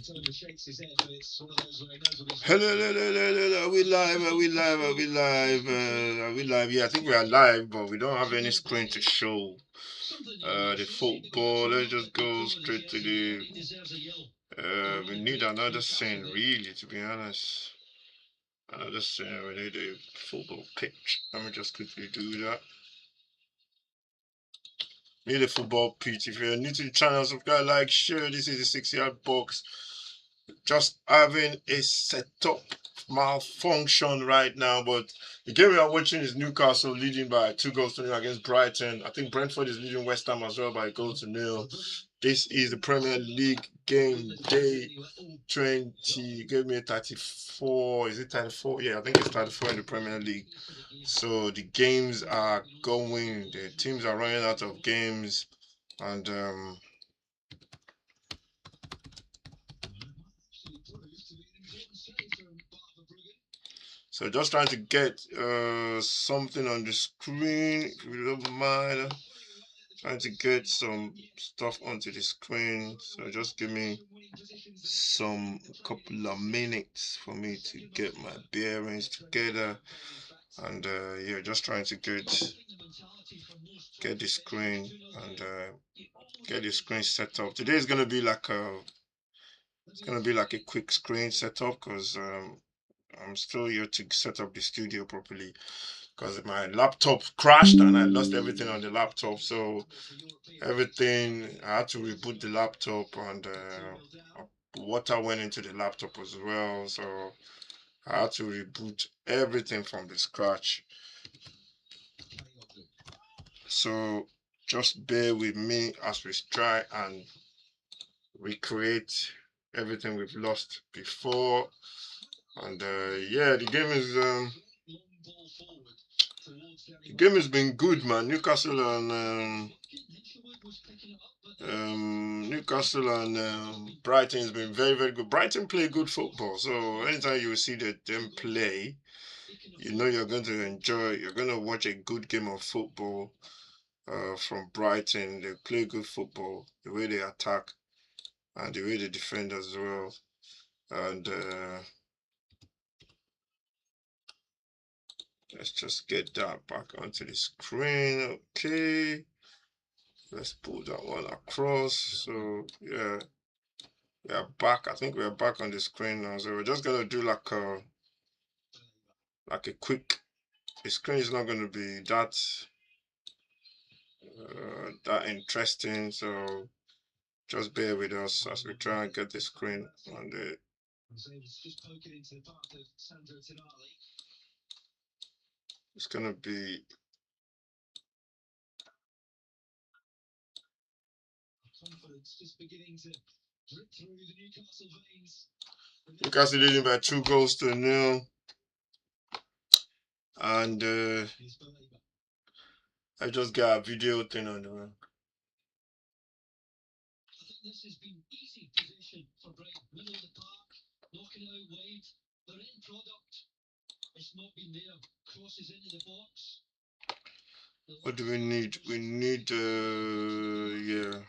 Hello, hello, hello, hello, hello. Are we live? Are we live? Are we live? Are we live? Yeah, I think we are live, but we don't have any screen to show the football. Let's just go straight to the. We need another scene, really, to be honest. Another scene. We need a football pitch. Let me just quickly do that. Need a football pitch. If you're new to the channel, subscribe, like, share. This is the 6 yard box. Just having a setup malfunction right now, but the game we are watching is Newcastle leading by 2 goals to 0 against Brighton. I think Brentford is leading West Ham as well by 1 goal to 0. This is the Premier League game day 20. Give me 34. Is it 34? Yeah, I think it's 34 in the Premier League. So the games are going. The teams are running out of games, and so just trying to get something on the screen, if you don't mind. Trying to get some stuff onto the screen. So just give me some couple of minutes for me to get my bearings together. And yeah, just trying to get the screen and get the screen set up. Today is gonna be like a quick screen setup because I'm still here to set up the studio properly because my laptop crashed and I lost everything on the laptop. So everything, I had to reboot the laptop, and water went into the laptop as well. So I had to reboot everything from the scratch. So just bear with me as we try and recreate everything we've lost before. And yeah, the game has been good, man. Newcastle and Brighton has been very, very good. Brighton play good football, so anytime you see them play, you know you're going to enjoy. You're going to watch a good game of football from Brighton. They play good football, the way they attack and the way they defend as well. And let's just get that back onto the screen. Okay. Let's pull that one across. So yeah, we are back. I think we are back on the screen now. So we're just gonna do like a quick. The screen is not gonna be that interesting. So just bear with us as we try and get the screen on the. It's gonna be. Newcastle leading by 2 goals to 0. And I just got a video thing on the way. This has been easy position for Brighton, middle of the park, knocking it out wide. Their end product, it's not been there. Crosses into the box. What do we need? We need, yeah.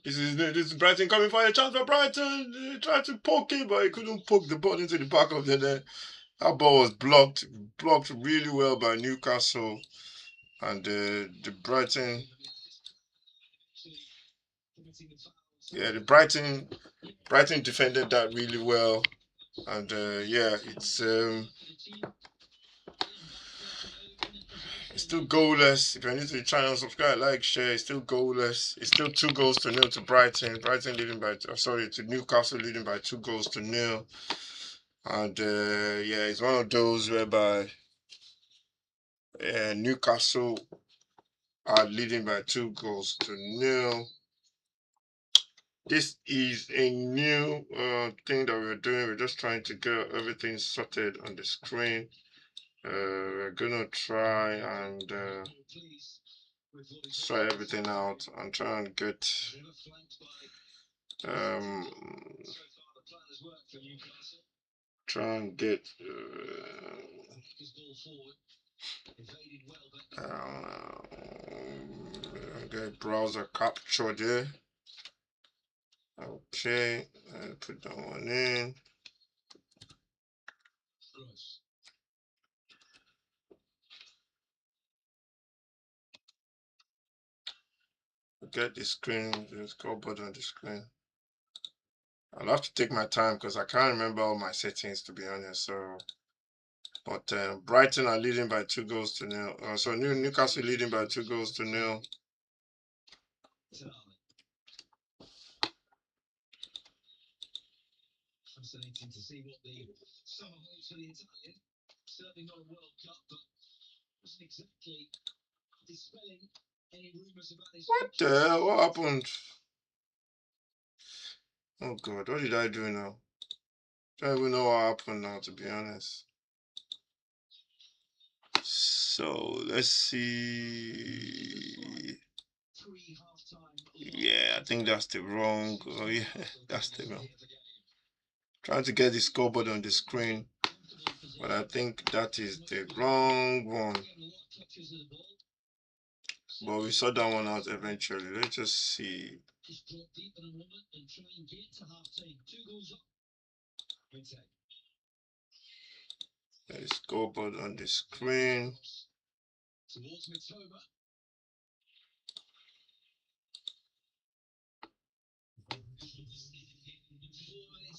This is Brighton coming for a chance for Brighton. He tried to poke it, but he couldn't poke the ball into the back of the net. That ball was blocked really well by Newcastle, and the Brighton. Yeah, the Brighton defended that really well, and yeah, it's still goalless. If you're new to the channel, subscribe, like, share. It's still goalless. It's still 2 goals to 0 to Brighton. Brighton leading by, to Newcastle leading by 2 goals to 0. And yeah, it's one of those whereby Newcastle are leading by 2 goals to 0. This is a new thing that we're doing. We're just trying to get everything sorted on the screen. We're gonna try and try everything out and try and get um try and get Okay, browser capture there. Okay, and put that one in. Get the screen, the scoreboard on the screen. I'll have to take my time because I can't remember all my settings, to be honest. So, but Brighton are leading by 2 goals to 0. So Newcastle leading by 2 goals to 0. Fascinating to see what the summer holds for the Italian. Certainly not a World Cup, but wasn't exactly dispelling any rumours about his. What the hell? What happened? Oh God, what did I do now? Don't even know what happened now, to be honest. So let's see. Yeah, I think that's the wrong. Oh yeah, that's the wrong. Trying to get the scoreboard on the screen, but I think that is the wrong one. But we saw that one out eventually. Let's just see. Get the scoreboard on the screen.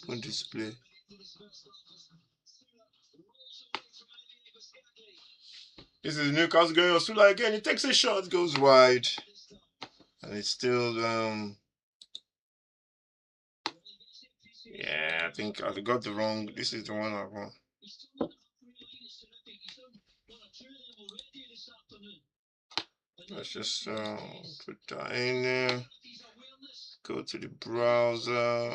On display. This is Newcastle going on Sula again. He takes a shot, goes wide, and it's still yeah, I think I got the wrong. This is the one I want. Let's just put that in there. Go to the browser.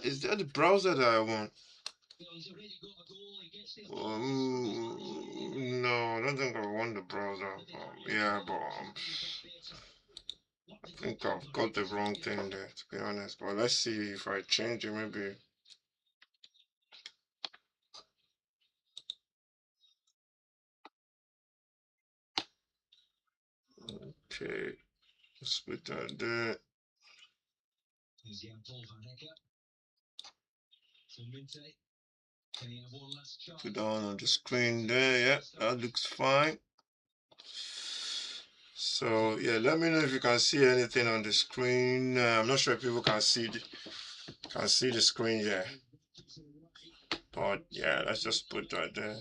Is that the browser that I want? No, I don't think I want the browser. Yeah, but I think I've got the wrong thing there, to be honest. But let's see if I change it, maybe. Okay, let's put that there. Put that one on the screen there. Yeah, that looks fine. So yeah, let me know if you can see anything on the screen. I'm not sure if people can see the screen here, but yeah, let's just put that there.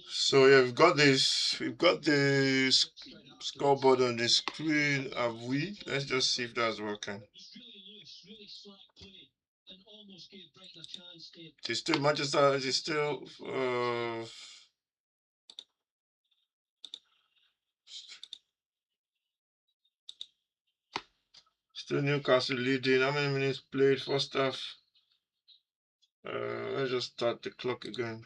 So yeah, we've got the scoreboard on the screen. Have we? Let's just see if that's working. It's still Manchester. It's still still Newcastle leading. How many minutes played? First half. Let's just start the clock again.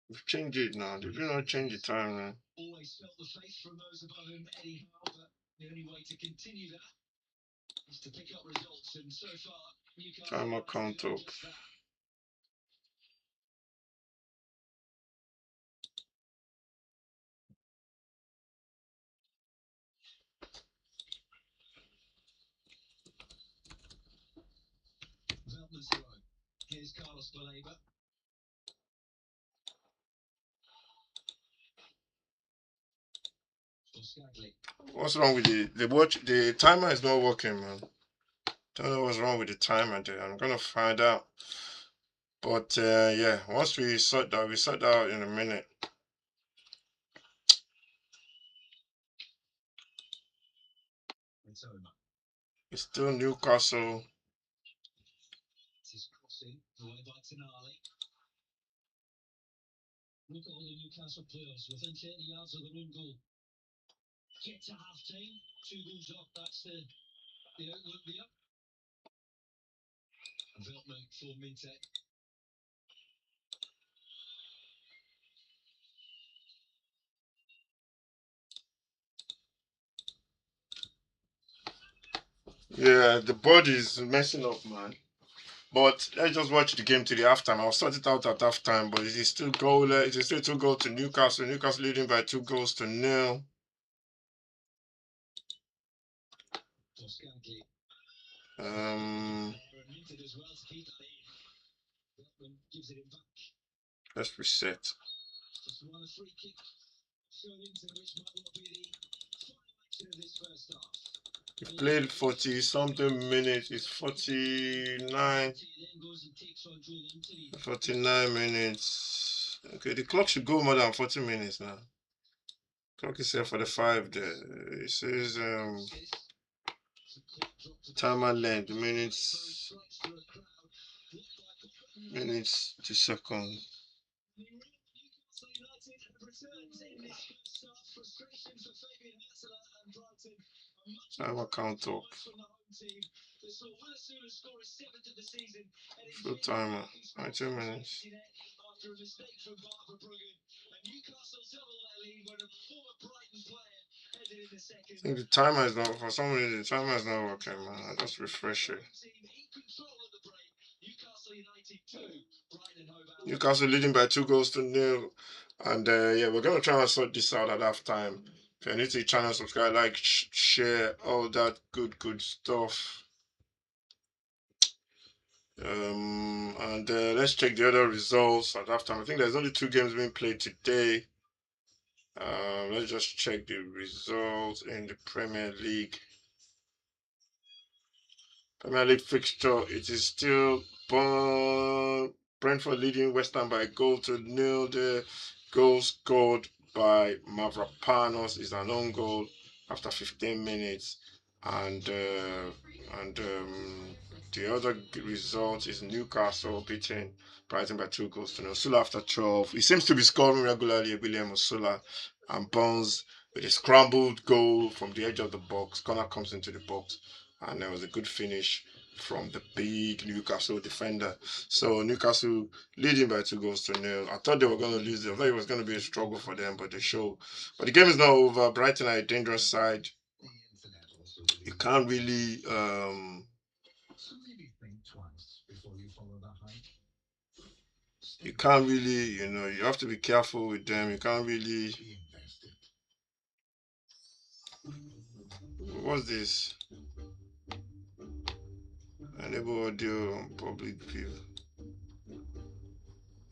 We've changed it now. Did we not change the time now? Always felt the faith from those above him, Eddie Howe, but the only way to continue that is to pick up results, and so far, Newcastle. Timer count up. Here's Carlos Baleba. What's wrong with the watch? The timer is not working, man. Don't know what's wrong with the timer there. I'm gonna find out. But yeah, once we sort that out in a minute. It's still Newcastle. Look at all the Newcastle players within 30 yards of their own goal. Get to half time, 2 goals up. That's the outlook there. Veltman for Minte. Yeah, the body is messing up, man. But let's just watch the game to the halftime. I'll sort it out at halftime, but it is still goalless. It is still 2 goals to Newcastle. Newcastle leading by 2 goals to 0. Um, let's reset. We've played 40 something minutes. It's 49 minutes. Okay, the clock should go more than 40 minutes now. Clock is set for the 5 there. It says timer length minutes to second. Timer count up. Full timer. 90 minutes. I think the timer is not, for some reason, the timer is not working, man. I just refresh it. Newcastle leading by 2 goals to 0. And yeah, we're going to try and sort this out at halftime. If you're new to the channel, subscribe, like, share, all that good stuff. And let's check the other results at halftime. I think there's only 2 games being played today. Let's just check the results in the Premier League. Premier League fixture. It is still Brentford leading West Ham by a goal-to-0. The goal scored by Mavropanos is an own goal after 15 minutes, and the other result is Newcastle beating Brighton by 2 goals to 0. Sula after 12. He seems to be scoring regularly, William Sula, and Bones with a scrambled goal from the edge of the box. Corner comes into the box, and there was a good finish from the big Newcastle defender. So Newcastle leading by 2 goals to 0. I thought they were going to lose. I thought it was going to be a struggle for them, but they show. But the game is not over. Brighton are a dangerous side. You can't really you have to be careful with them. You can't really. What's this? Enable audio on public view.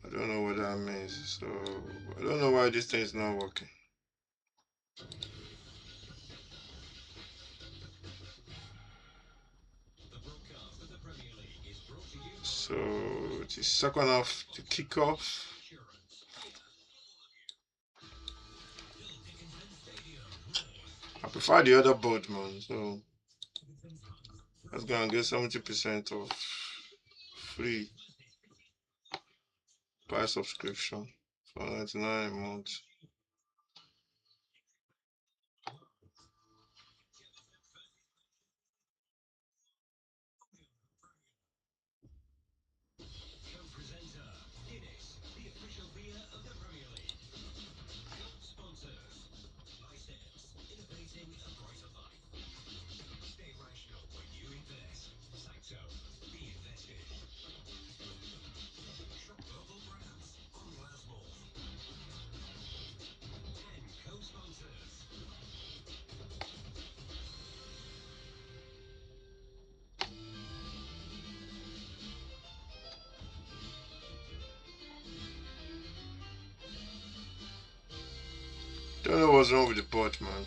I don't know what that means. So I don't know why this thing is not working. So it is second half to kick off. I prefer the other board, man. So let's go and get 70% of free buy subscription for 99 a month. Don't know what's wrong with the bot, man.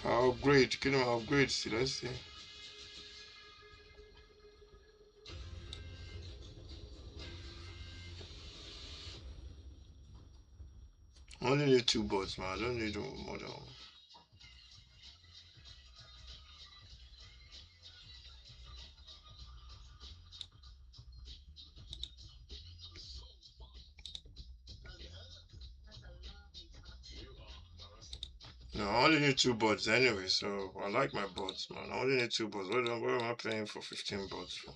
I'll upgrade. Can I upgrade? See, let's see. I only need 2 bots, man. I don't need more than one. No, I only need 2 boards anyway, so I like my boards, man. I only need 2 boards. What am I paying for 15 boards for?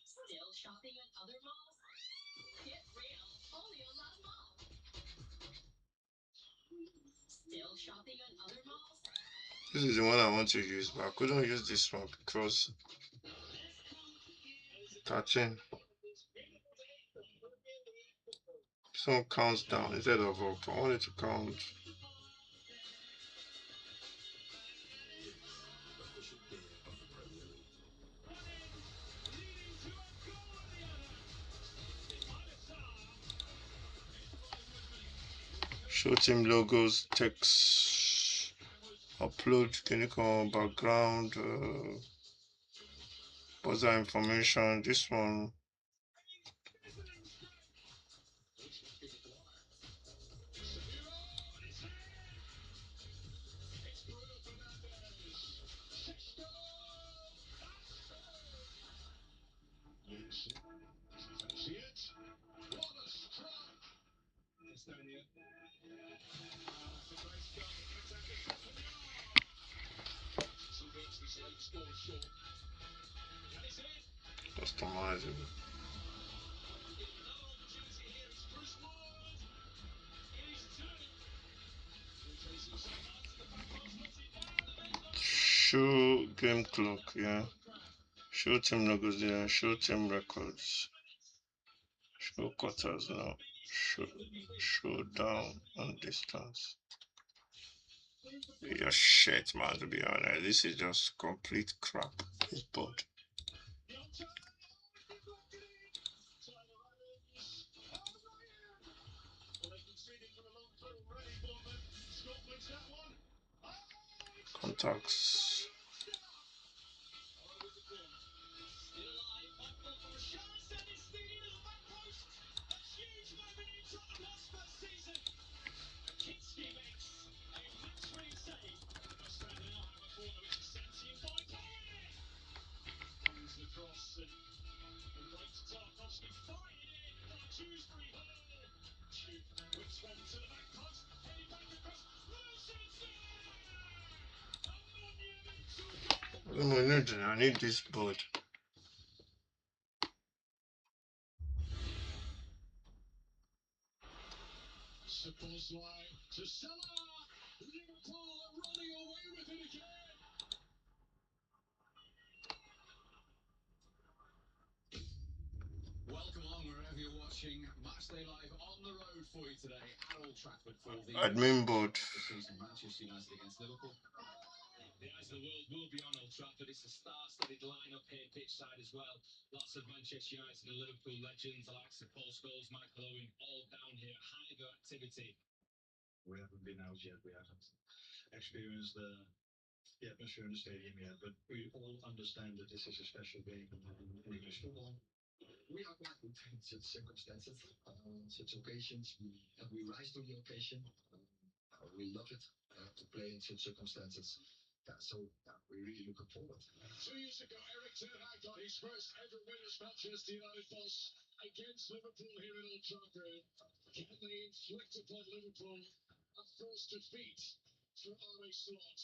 Still shopping at other malls? Get real, only on Last Mall. Still shopping at other malls? This is the one I want to use, but I couldn't use this one because 13. This one counts down instead of up. I want it to count. Show team logos, text, upload clinical background, buzzer information. This one, customizable. Show game clock, yeah. Show team logos there. Show team records. Show quarters now. Show down and distance. Your shit, man. To be honest, this is just complete crap. This board. Contacts. I need this board. Welcome along wherever you're watching Matchday Live on the road for you today at Old Trafford for the Admin board. season Manchester United against Liverpool. The eyes of the world will be on Old Trafford. It's a star-studded lineup here, pitch side as well. Lots of Manchester United and Liverpool legends, the likes of Paul Scholes, Michael Owen, all down here. Hive activity. We haven't been out yet. We haven't experienced the atmosphere in the stadium yet, but we all understand that this is a special game in English football. We are quite good in such circumstances, such occasions. We rise to the occasion. We love it to play in such circumstances. We're really looking forward. 2 years ago, Eric Ten Hag got his first ever win as Manchester United boss against Liverpool here in Old Trafford. Can they inflict upon Liverpool a first defeat for Arne Slot?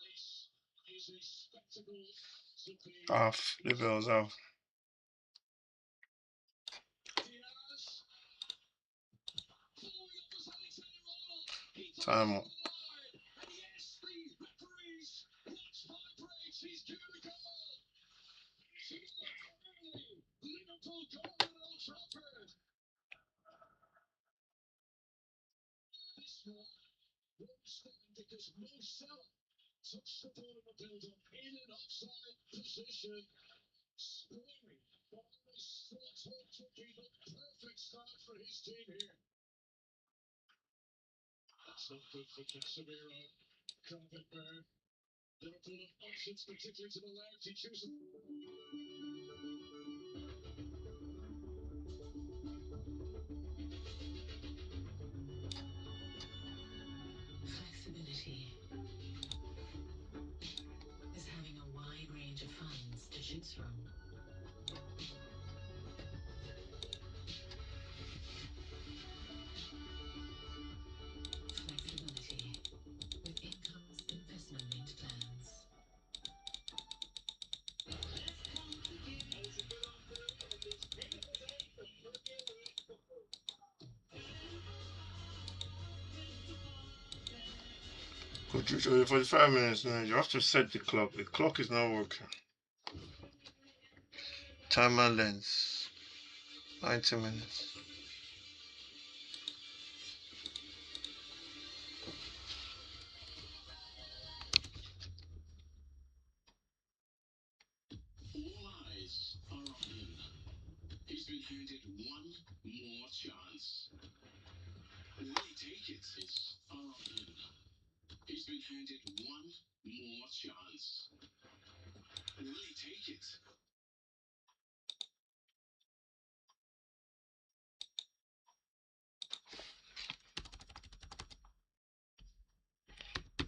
This is a spectacle to be. Off. The bell's off. Time up. Because Mo Salah touched the ball in the build-up in an offside position, scoring. Arne Slot hoped to be the perfect start for his team here. That's not good for Casemiro. Carpenter. Liverpool have options, particularly to the left. He chooses. Flexibility is having a wide range of funds to choose from. Could you 45 minutes now? You have to set the clock. The clock is not working. Timer length 90 minutes. All eyes are on him. He's been handed one more chance. Will he take it? It's are on him. He's been handed one more chance. Will he take it?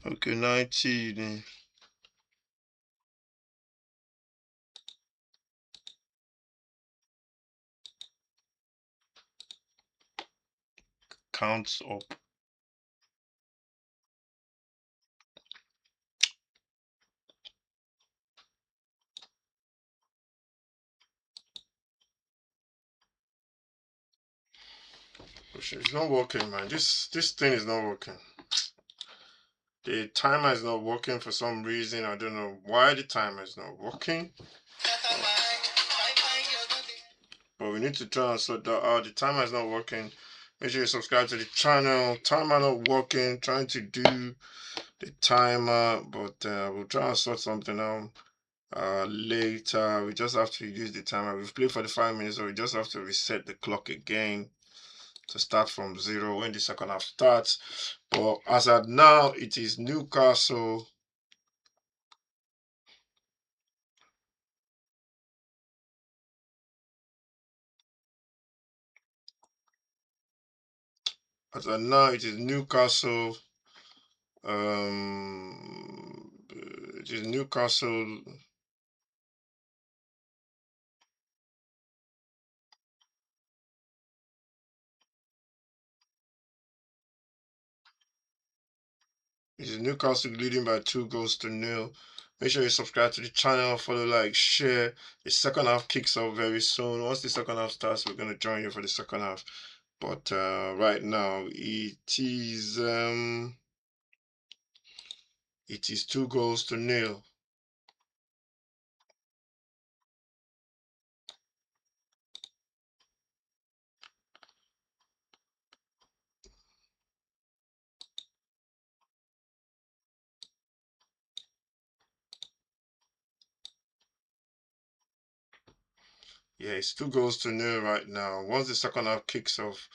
Okay, 90 then. Counts up. It's not working, man. This thing is not working. The timer is not working for some reason. I don't know why the timer is not working. But we need to try and sort that out. The timer is not working. Make sure you subscribe to the channel. Timer not working. Trying to do the timer, but we'll try and sort something out later. We just have to use the timer. We've played for the 5 minutes, so we just have to reset the clock again to start from 0 when the second half starts. But as at now, it is Newcastle. As at now, it is Newcastle. It is Newcastle. It is Newcastle leading by 2 goals to 0. Make sure you subscribe to the channel, follow, like, share. The second half kicks off very soon. Once the second half starts, we're gonna join you for the second half. But right now, it is 2 goals to 0. Yeah, it's 2 goals to 0 right now. Once the second half kicks off,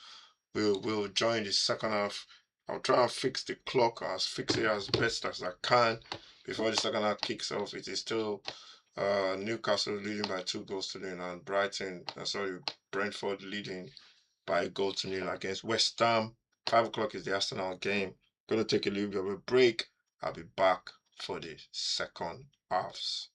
we'll join the second half. I'll try and fix the clock, fix it as best as I can before the second half kicks off. It is still Newcastle leading by 2 goals to 0, and Brentford leading by a 1 goal to 0 against West Ham. 5 o'clock is the Arsenal game. Gonna take a little bit of a break. I'll be back for the second halves.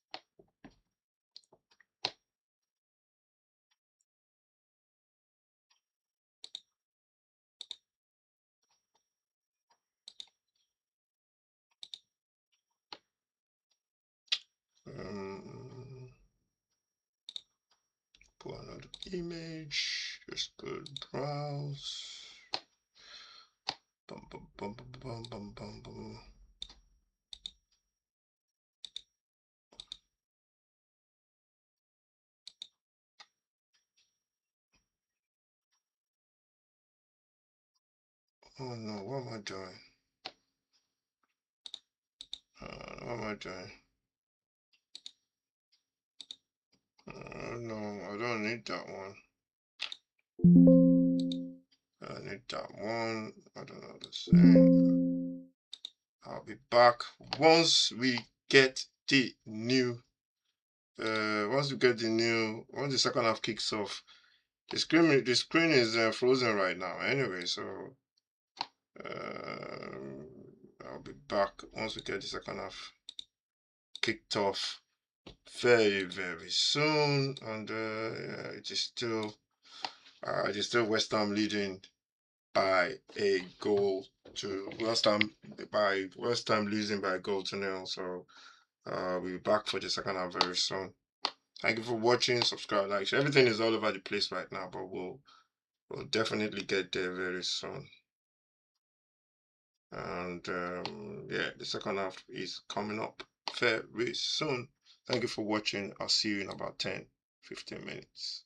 Put another image. Just go browse. Bum, bum, bum, bum, bum, bum, bum. Oh no, what am I doing? What am I doing? No, I don't need that one. I need that one. I don't know the same. I'll be back once we get the new. Once the second half kicks off. The screen is frozen right now. Anyway, so I'll be back once we get the second half kicked off very, very soon. And yeah, it is still West Ham leading by a goal to West Ham losing by a 1 goal to 0. So we'll be back for the second half very soon. Thank you for watching. Subscribe, like, share. Everything is all over the place right now, but we'll definitely get there very soon. And yeah, the second half is coming up very soon. Thank you for watching. I'll see you in about 10-15 minutes.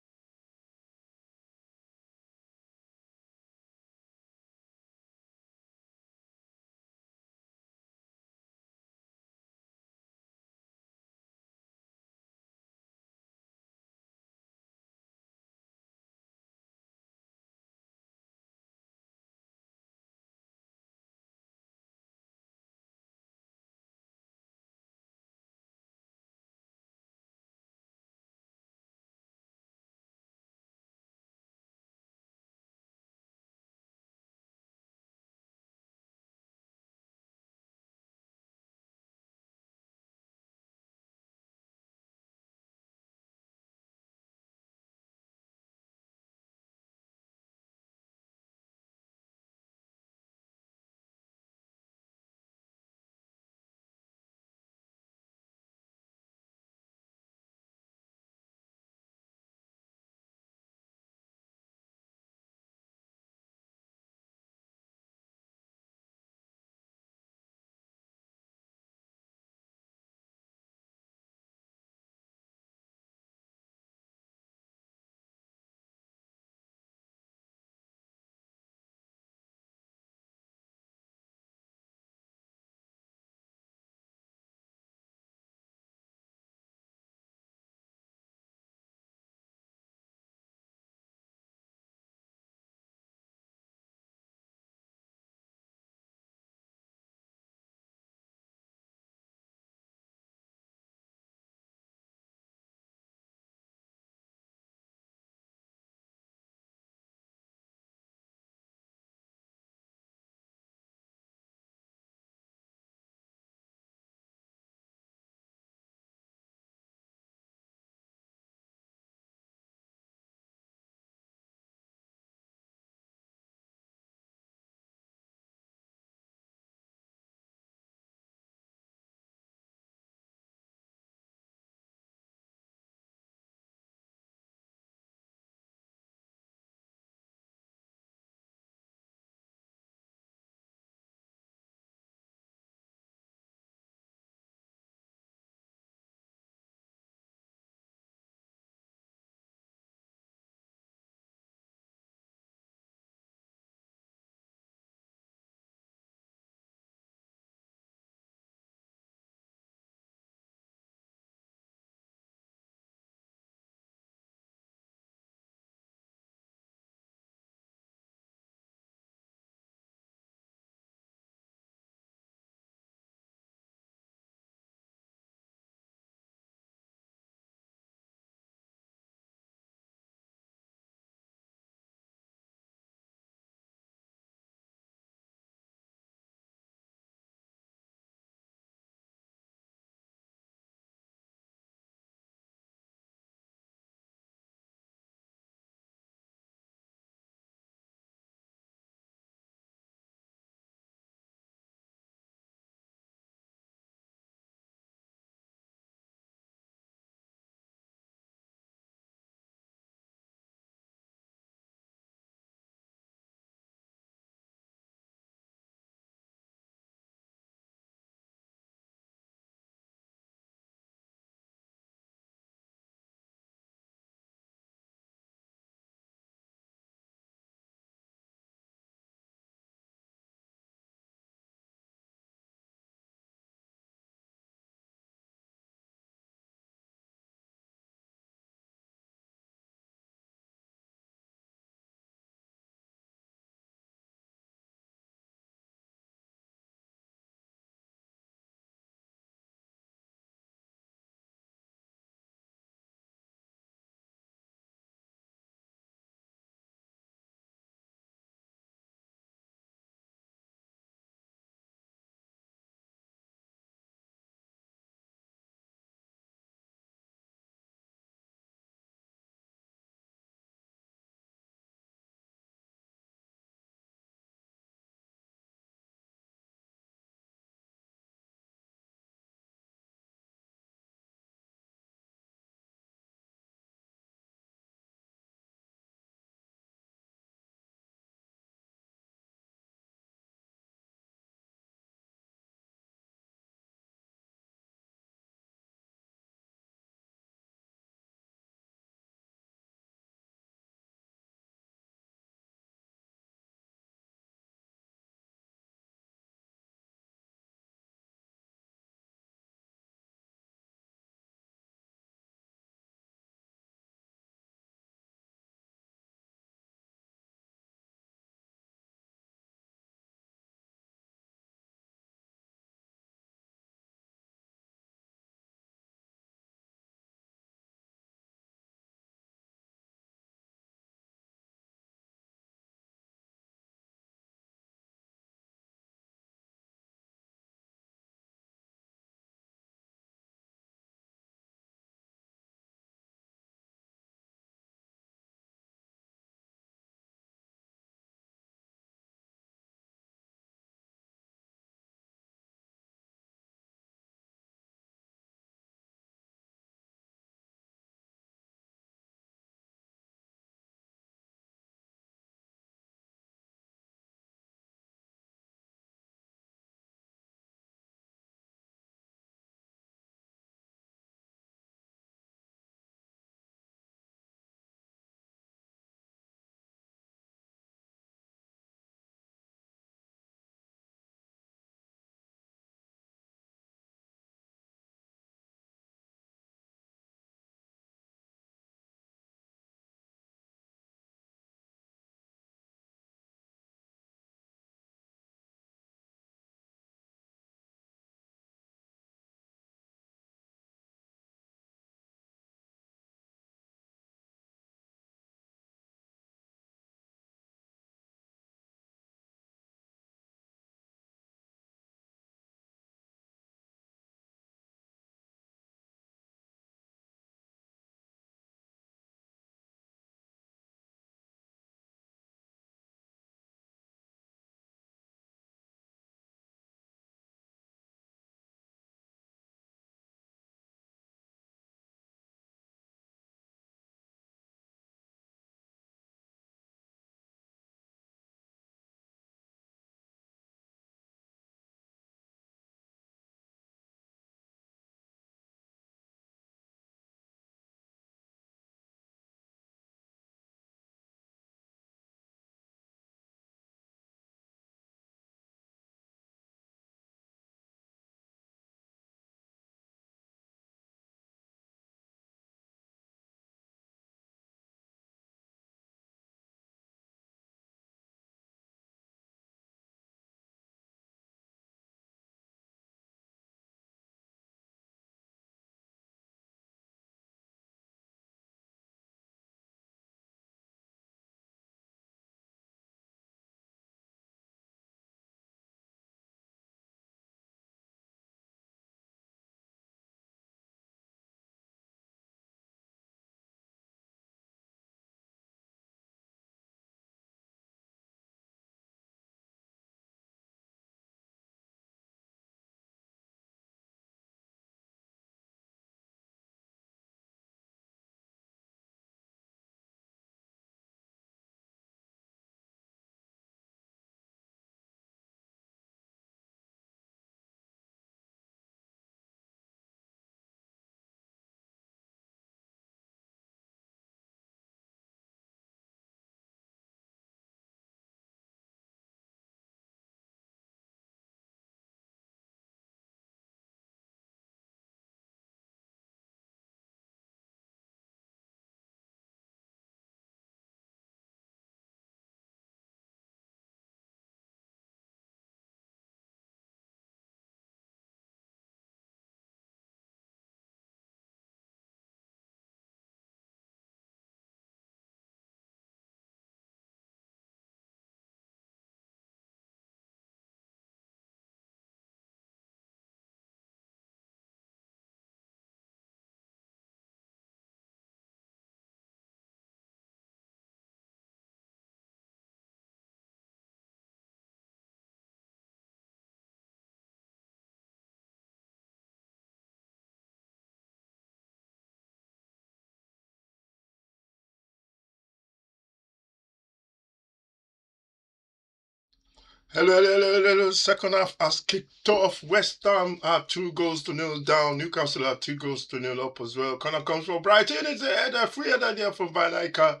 Hello, hello, hello, hello, hello. Second half has kicked off. West Ham are 2 goals to 0 down. Newcastle are 2 goals to 0 up as well. Corner comes from Brighton. It's a header, free header there from Van Dijk.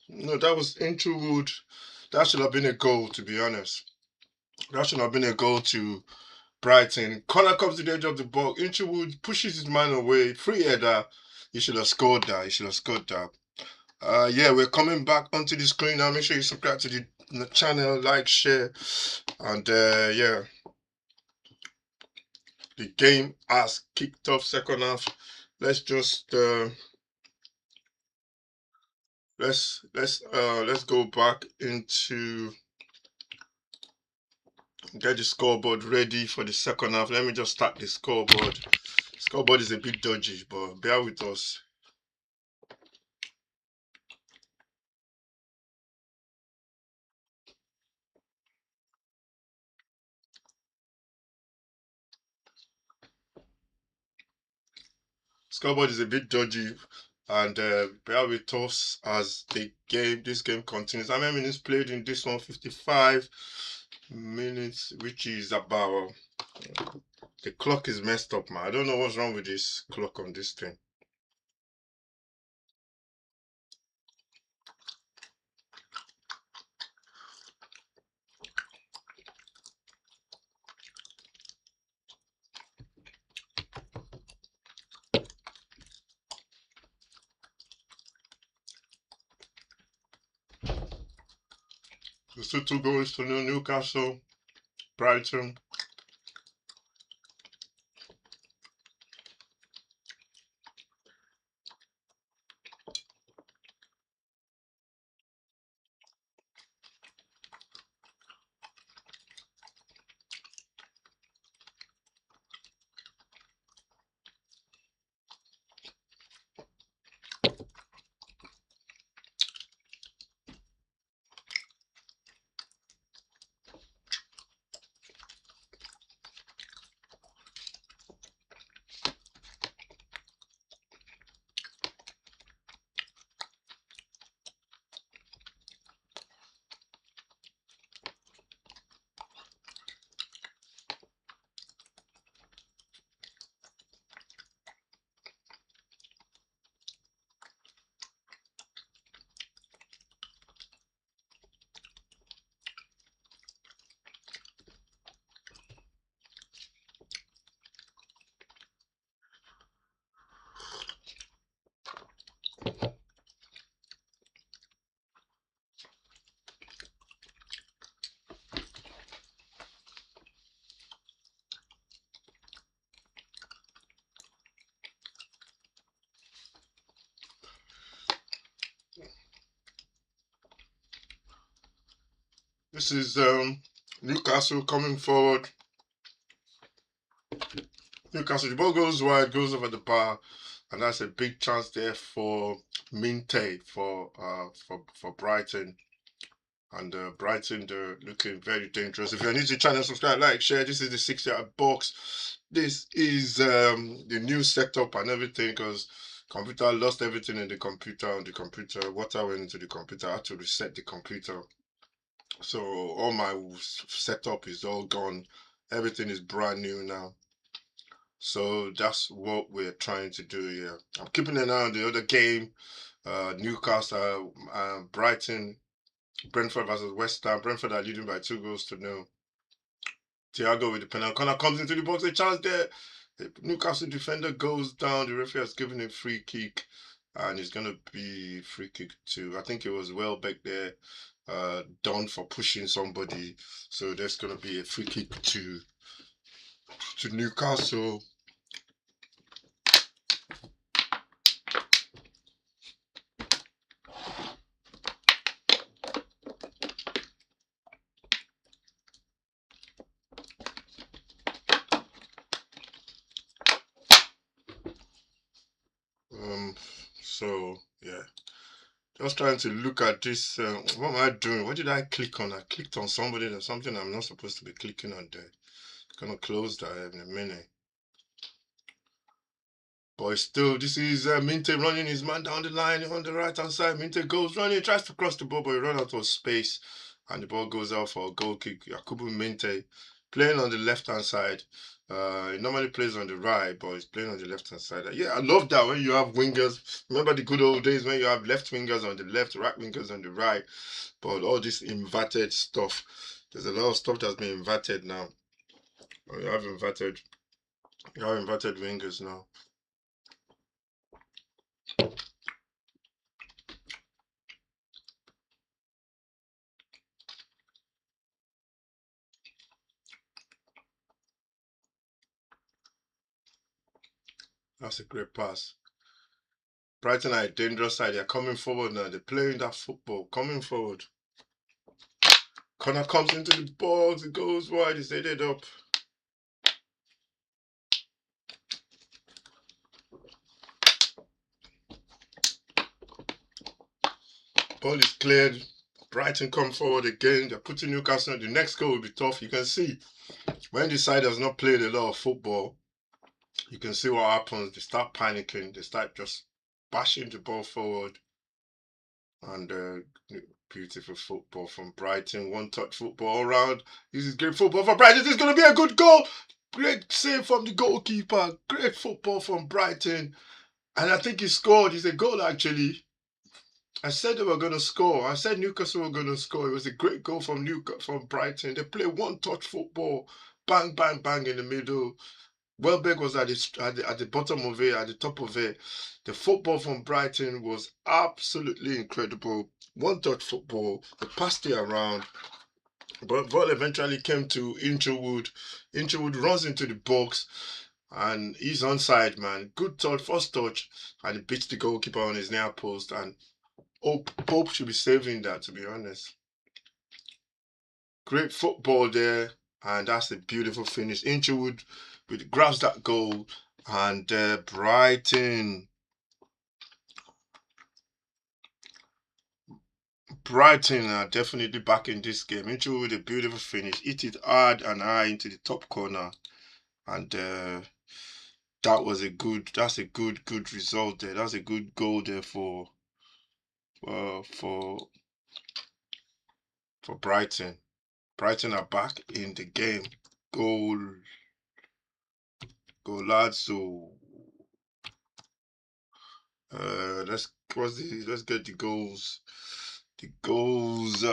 No, that was Interwood. That should have been a goal, to be honest. That should have been a goal to Brighton. Corner comes to the edge of the box. Interwood pushes his man away. Free header. He should have scored that. He should have scored that. Yeah, we're coming back onto the screen now. Make sure you subscribe to the channel, like, share, and yeah, the game has kicked off. Second half. Let's just let's go back into get the scoreboard ready for the second half. Let me just start the scoreboard. Scoreboard is a bit dodgy, but bear with us. Scoreboard is a bit dodgy, and bear with us as this game continues. How many minutes played in this one? 55 minutes, which is about the clock is messed up, man. I don't know what's wrong with this clock on this thing. There's still 2 goals to 0 Newcastle, Brighton. This is Newcastle coming forward. Newcastle, the ball goes wide, goes over the bar, and that's a big chance there for Minte for Brighton. And Brighton, they're looking very dangerous. If you're new to the channel, subscribe, like, share. This is the 6-yard box. This is the new setup and everything because computer lost everything in the computer. On the computer, water went into the computer. I had to reset the computer. So all my setup is all gone. Everything is brand new now. So that's what we're trying to do here. I'm keeping an eye on the other game. Newcastle, Brighton, Brentford versus West Ham. Brentford are leading by 2 goals to 0. Thiago with the penalty corner comes into the box. A chance there. The Newcastle defender goes down. The referee has given a free kick, and it's gonna be free kick to. I think it was Welbeck there, done for pushing somebody. So there's gonna be a free kick to Newcastle. So yeah, just trying to look at this. What am I doing? What did I click on? I clicked on somebody. There's something I'm not supposed to be clicking on there. Gonna close that in a minute. But still, this is Minte running his man down the line on the right hand side. Minte goes running, tries to cross the ball, but he ran out of space. and the ball goes out for a goal kick. Yakubu Minte playing on the left hand side. He normally plays on the right, but he's playing on the left hand side. Yeah, I love that when you have wingers. Remember the good old days when you have left wingers on the left, right wingers on the right. But all this inverted stuff, there's a lot of stuff that's been inverted now. You have inverted wingers now. That's a great pass. Brighton are a dangerous side. They're coming forward now. They're playing that football, coming forward. Connor comes into the box. It goes wide. He's headed up. Ball is cleared. Brighton come forward again. They're putting Newcastle. The next goal will be tough. You can see when the side has not played a lot of football, you can see what happens. They start panicking. They start just bashing the ball forward. And beautiful football from Brighton. One touch football all round. This is great football for Brighton. This is going to be a good goal. Great save from the goalkeeper. Great football from Brighton. And I think he scored. It's a goal, actually. I said they were going to score. I said Newcastle were going to score. It was a great goal from Brighton. They play one touch football. Bang, bang, bang in the middle. Welbeck was at the bottom of it, at the top of it. The football from Brighton was absolutely incredible. One touch football. They passed it around. But ball eventually came to Inchwood. Inchwood runs into the box and he's onside, man. Good touch, first touch, and he beats the goalkeeper on his near post. And Pope should be saving that, to be honest. Great football there, and that's a beautiful finish. Inchwood grabs that goal, and Brighton are definitely back in this game. Inchwood with a beautiful finish, hit it hard and high into the top corner, and that's a good result there. That's a good goal there for uh, for for Brighton. Brighton are back in the game. Goal, Golazzo. Let's get the goals. The goals.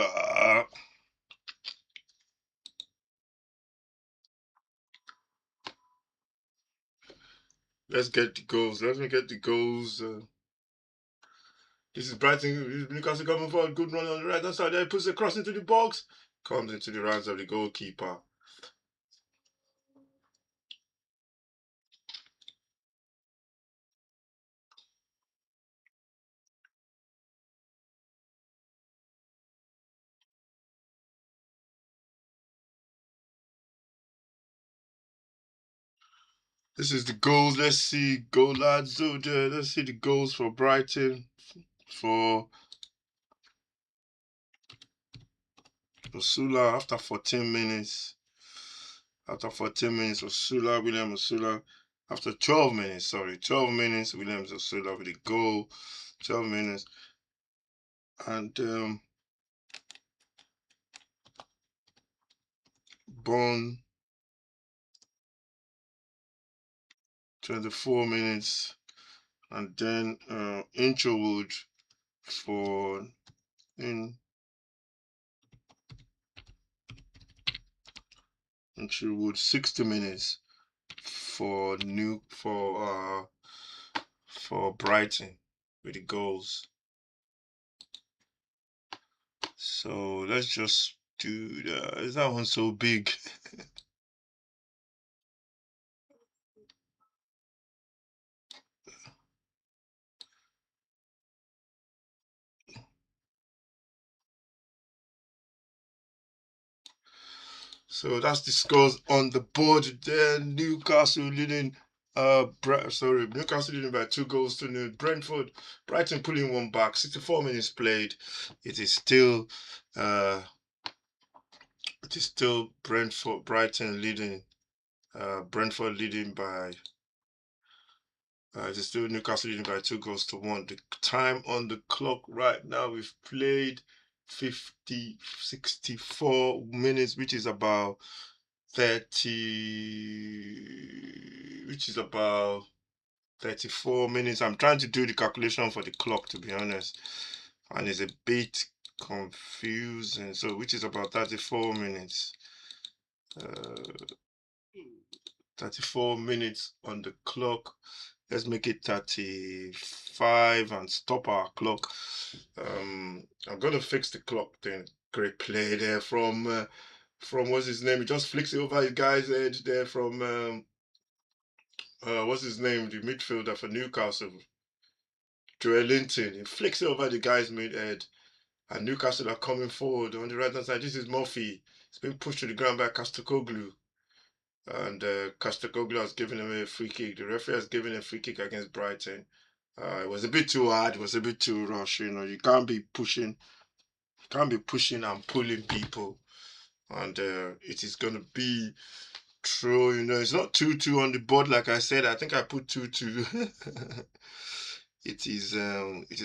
Let's get the goals. Let me get the goals. This is Brighton. Newcastle coming forward. Good run on the right hand side. There, puts the cross into the box. Comes into the hands of the goalkeeper. This is the goals. Let's see. Goal lads. Let's see the goals for Brighton. For Osula after 14 minutes. After 14 minutes, William Osula. After 12 minutes, 12 minutes, Williams Osula with a goal. 12 minutes. And Bond, 24 minutes. And then Inchwood for Inchwood 60 minutes for Brighton with the goals. So let's just do that. Is that one so big? So that's the scores on the board there. Newcastle leading Newcastle leading by 2-0. Brighton pulling one back. 64 minutes played. It is still Brighton leading. Brentford leading by it is still Newcastle leading by 2-1. The time on the clock right now, we've played 64 minutes, which is about 30, which is about 34 minutes. I'm trying to do the calculation for the clock, to be honest, and it's a bit confusing. So, which is about 34 minutes. Uh, 34 minutes on the clock. Let's make it 35 and stop our clock. I'm gonna fix the clock then. Great play there from what's his name? He just flicks it over his guy's edge there from what's his name? The midfielder for Newcastle, Joel Linton. He flicks it over the guy's mid head, and Newcastle are coming forward on the right hand side. This is Murphy. It's been pushed to the ground by Castacoglu. And Castacoglu has given him a free kick. The referee has given a free kick against Brighton. It was a bit too hard. It was a bit too rush. You can't be pushing and pulling people. And it is gonna be true. It's not 2-2 on the board, like I said. I think I put 2-2. It is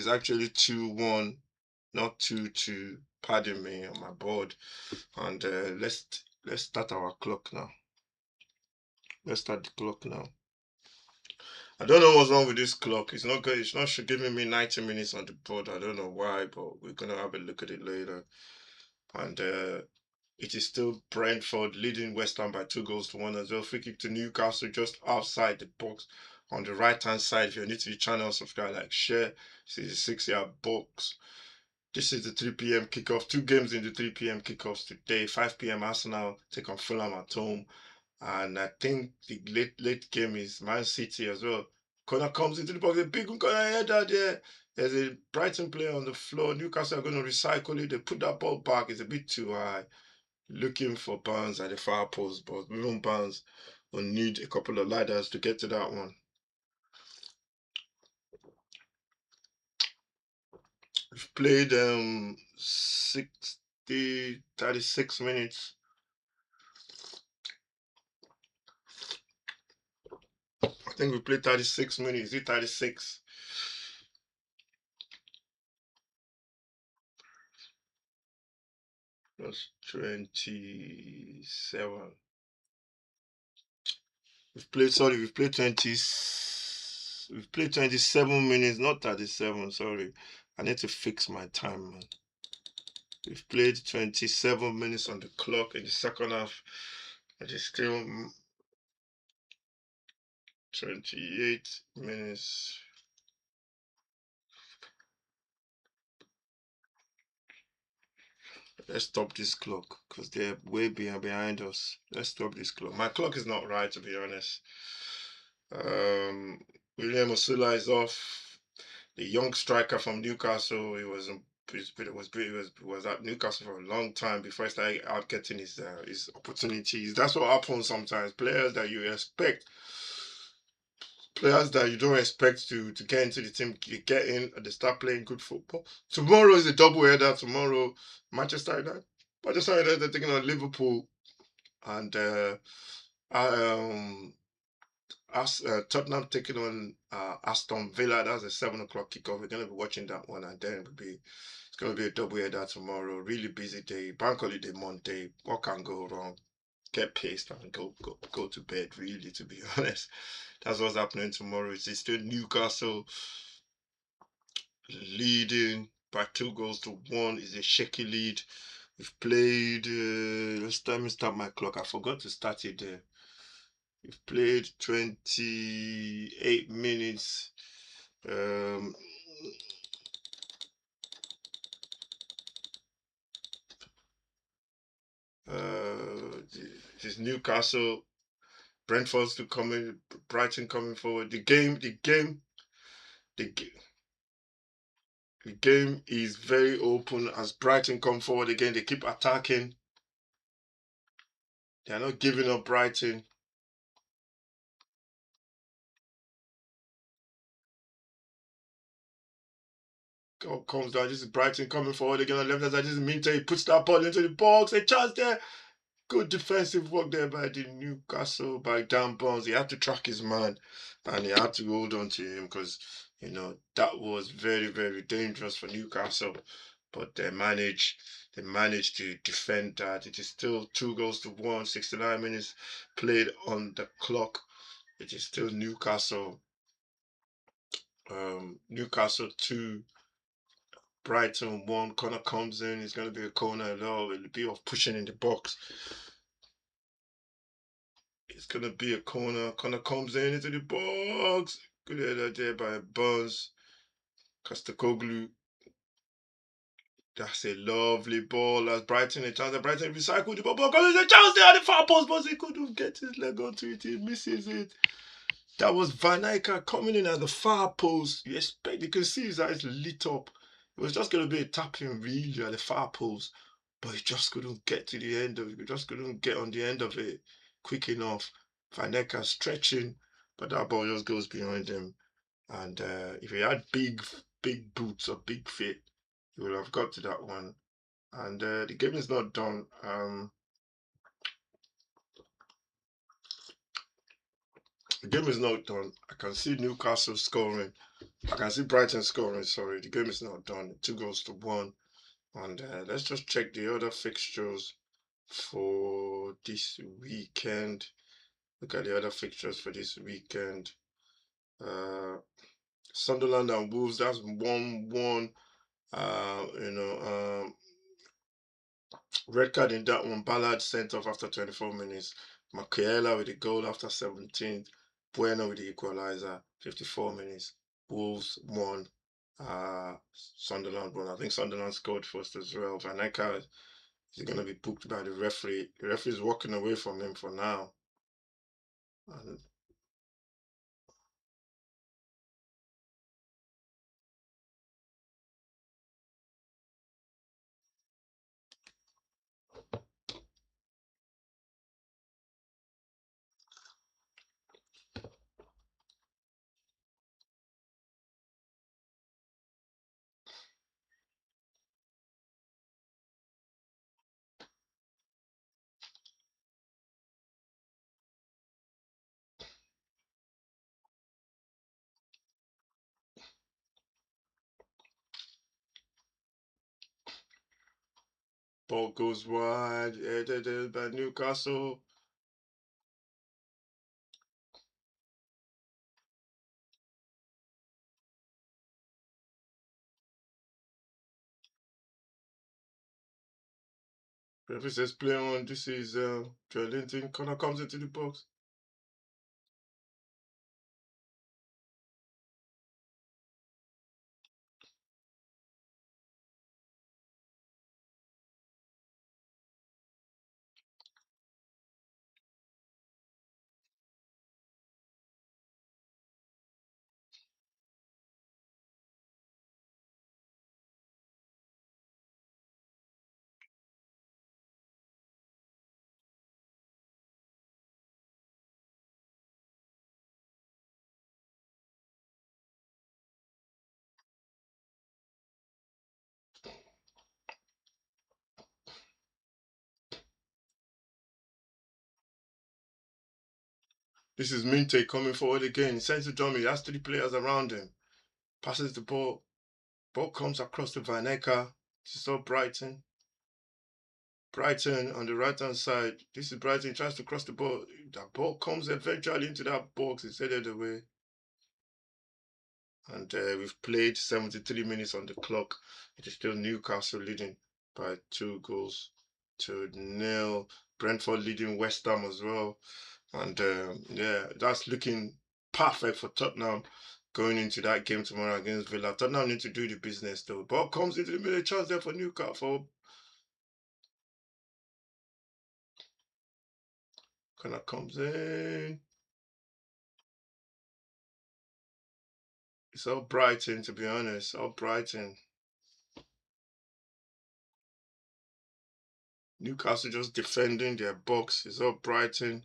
actually 2-1, not 2-2. Pardon me on my board. And let's start our clock now. Let's start the clock now. I don't know what's wrong with this clock. It's not good. It's not giving me 90 minutes on the board. I don't know why, but we're gonna have a look at it later. And it is still Brentford leading West Ham by 2 goals to 1 as well. Free kick to Newcastle just outside the box on the right hand side. If you're new to the channel, subscribe, like, share. This is the 6-yard box. This is the 3 p.m. kickoff. 2 games in the 3 p.m. kickoffs today. 5 p.m. Arsenal take on Fulham at home. And I think the late game is Man City as well. Corner comes into the box, a big corner header there. There's a Brighton player on the floor. Newcastle are going to recycle it. They put that ball back. It's a bit too high. Looking for Barnes at the far post, but even Barnes will need a couple of ladders to get to that one. We've played 36 minutes. I think we played 36 minutes. Is it 36? Plus 27. We've played 27 minutes, not 37, sorry. I need to fix my time, man. We've played 27 minutes on the clock in the second half. It is still 28 minutes. Let's stop this clock because they're way behind us. Let's stop this clock. My clock is not right, to be honest. William Osula is off. The young striker from Newcastle. He was at Newcastle for a long time before he started out getting his opportunities. That's what happens sometimes. Players that you don't expect to get into the team, you get in and they start playing good football. Tomorrow is a double header. Tomorrow, Manchester United they're taking on Liverpool, and Tottenham taking on Aston Villa. That's a 7 o'clock kickoff. We're gonna be watching that one, and then it's gonna be a double header tomorrow. Really busy day. Bank holiday Monday. What can go wrong? Get pissed and go to bed. Really, to be honest, that's what's happening tomorrow. It's still Newcastle leading by 2 goals to 1. It's a shaky lead. We've played. Let me start my clock. I forgot to start it there. We've played 28 minutes. This Newcastle, Brentford's to coming, Brighton coming forward. The game is very open as Brighton come forward again. They keep attacking. They are not giving up. Brighton. Comes down. This is Brighton coming forward again on the left hand side. This is Minter. He puts that ball into the box. A chance there. Good defensive work there by the Newcastle, by Dan Barnes. He had to track his man and he had to hold on to him because, that was very, very dangerous for Newcastle. but they managed to defend that. It is still 2 goals to 1, 69 minutes played on the clock. It is still Newcastle 2, Brighton 1. Corner comes in. It's going to be a corner. A bit of pushing in the box. It's going to be a corner. Corner comes in into the box. Good header there by Burns. Kastakoglu. That's a lovely ball. As Brighton a chance. Brighton recycled the ball. But there's a chance there at the far post, but he couldn't get his leg onto it. He misses it. That was Van Eyck coming in at the far post. You can see his eyes lit up. It was just going to be a tapping really at the far post, but he just couldn't get to the end of it. He just couldn't get on the end of it quick enough. Van Eyck stretching, but that ball just goes behind him. And if he had big boots or big feet, he would have got to that one. And the game is not done. The game is not done. I can see Newcastle scoring. I can see Brighton scoring. Sorry, the game is not done. 2 goals to 1. And let's just check the other fixtures for this weekend. Look at the other fixtures for this weekend. Sunderland and Wolves. That's 1-1. Red card in that one. Ballard sent off after 24 minutes. Makiela with the goal after 17th. Bueno with the equalizer, 54 minutes. Wolves won. Sunderland won. I think Sunderland scored first as well. Van Eyck is going to be booked by the referee. The referee is walking away from him for now. And ball goes wide. Headed by Newcastle. Referee says play on. This is Joelinton. Connor comes into the box. This is Minte coming forward again. He sends to dummy. He has 3 players around him. Passes the ball. Ball comes across to Van Eyck. This is all Brighton. Brighton on the right hand side. This is Brighton. He tries to cross the ball. That ball comes eventually into that box. It's headed away. And we've played 73 minutes on the clock. It is still Newcastle leading by 2 goals to 0. Brentford leading West Ham as well. And yeah, that's looking perfect for Tottenham going into that game tomorrow against Villa. Tottenham need to do the business though. Ball comes into the middle, chance there for Newcastle. Connor comes in. It's all Brighton, to be honest. All Brighton. Newcastle just defending their box. It's all Brighton.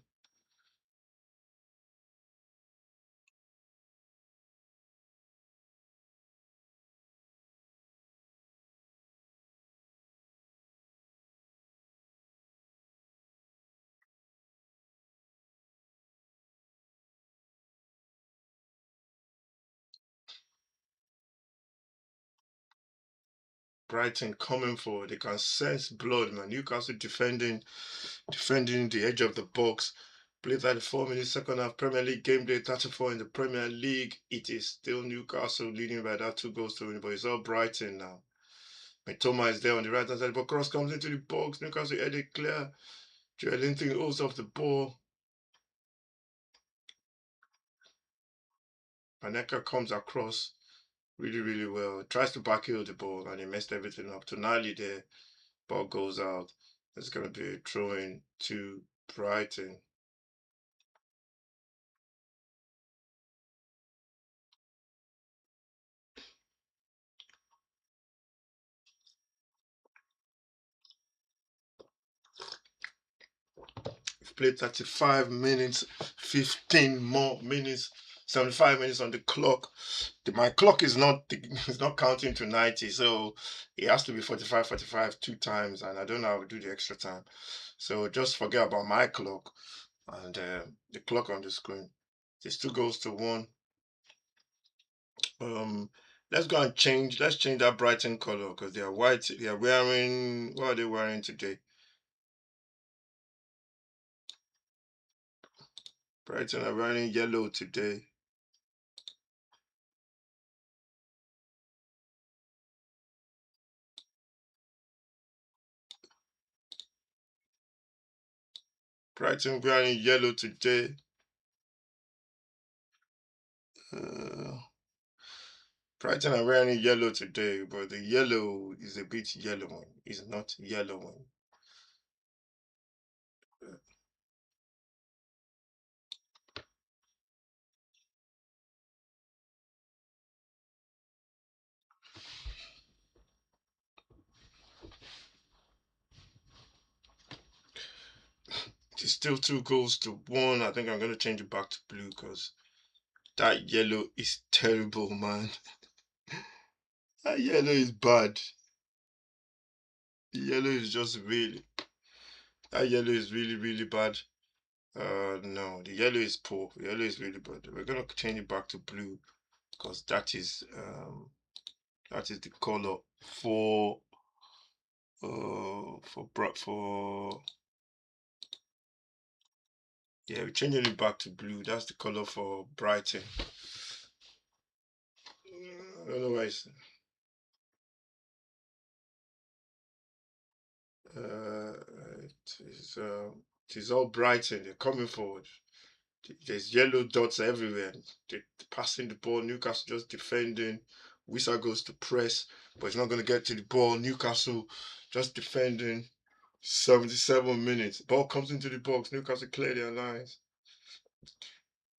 Brighton coming forward. They can sense blood, man. Newcastle defending the edge of the box. Played 34 minutes, second half, Premier League game day, 34 in the Premier League. It is still Newcastle leading by that 2 goals to win, but it's all Brighton now. Mitoma is there on the right hand side, but cross comes into the box. Newcastle headed clear. Joelinton holds off the ball. Paneka comes across really, really well. Tries to backheel the ball and he messed everything up. Tonali there, ball goes out. It's going to be a throw in to Brighton. We've played 35 minutes, 15 more minutes, 75 minutes on the clock. My clock is not it's not counting to 90, so it has to be 45, 45 2 times, and I don't know how to do the extra time. So just forget about my clock and the clock on the screen. There's 2 goals to 1. Let's go and change. Let's change that Brighton color because they are white. They are wearing. What are they wearing today? Brighton are wearing yellow today. Brighton wearing yellow today. Uh, Brighton are wearing yellow today, but the yellow is a bit yellowing. It's not yellowing. It's still 2 goals to 1. I think I'm going to change it back to blue because that yellow is terrible, man. That yellow is bad. The yellow is just really. That yellow is really, really bad. No, the yellow is poor. The yellow is really bad. We're gonna change it back to blue because that is the color for yeah, we're changing it back to blue. That's the color for Brighton. I don't know why it's uh it is all Brighton. They're coming forward. There's yellow dots everywhere. They're passing the ball. Newcastle just defending. Wissa goes to press, but he's not going to get to the ball. Newcastle just defending. 77 minutes. Ball comes into the box. Newcastle clear their lines.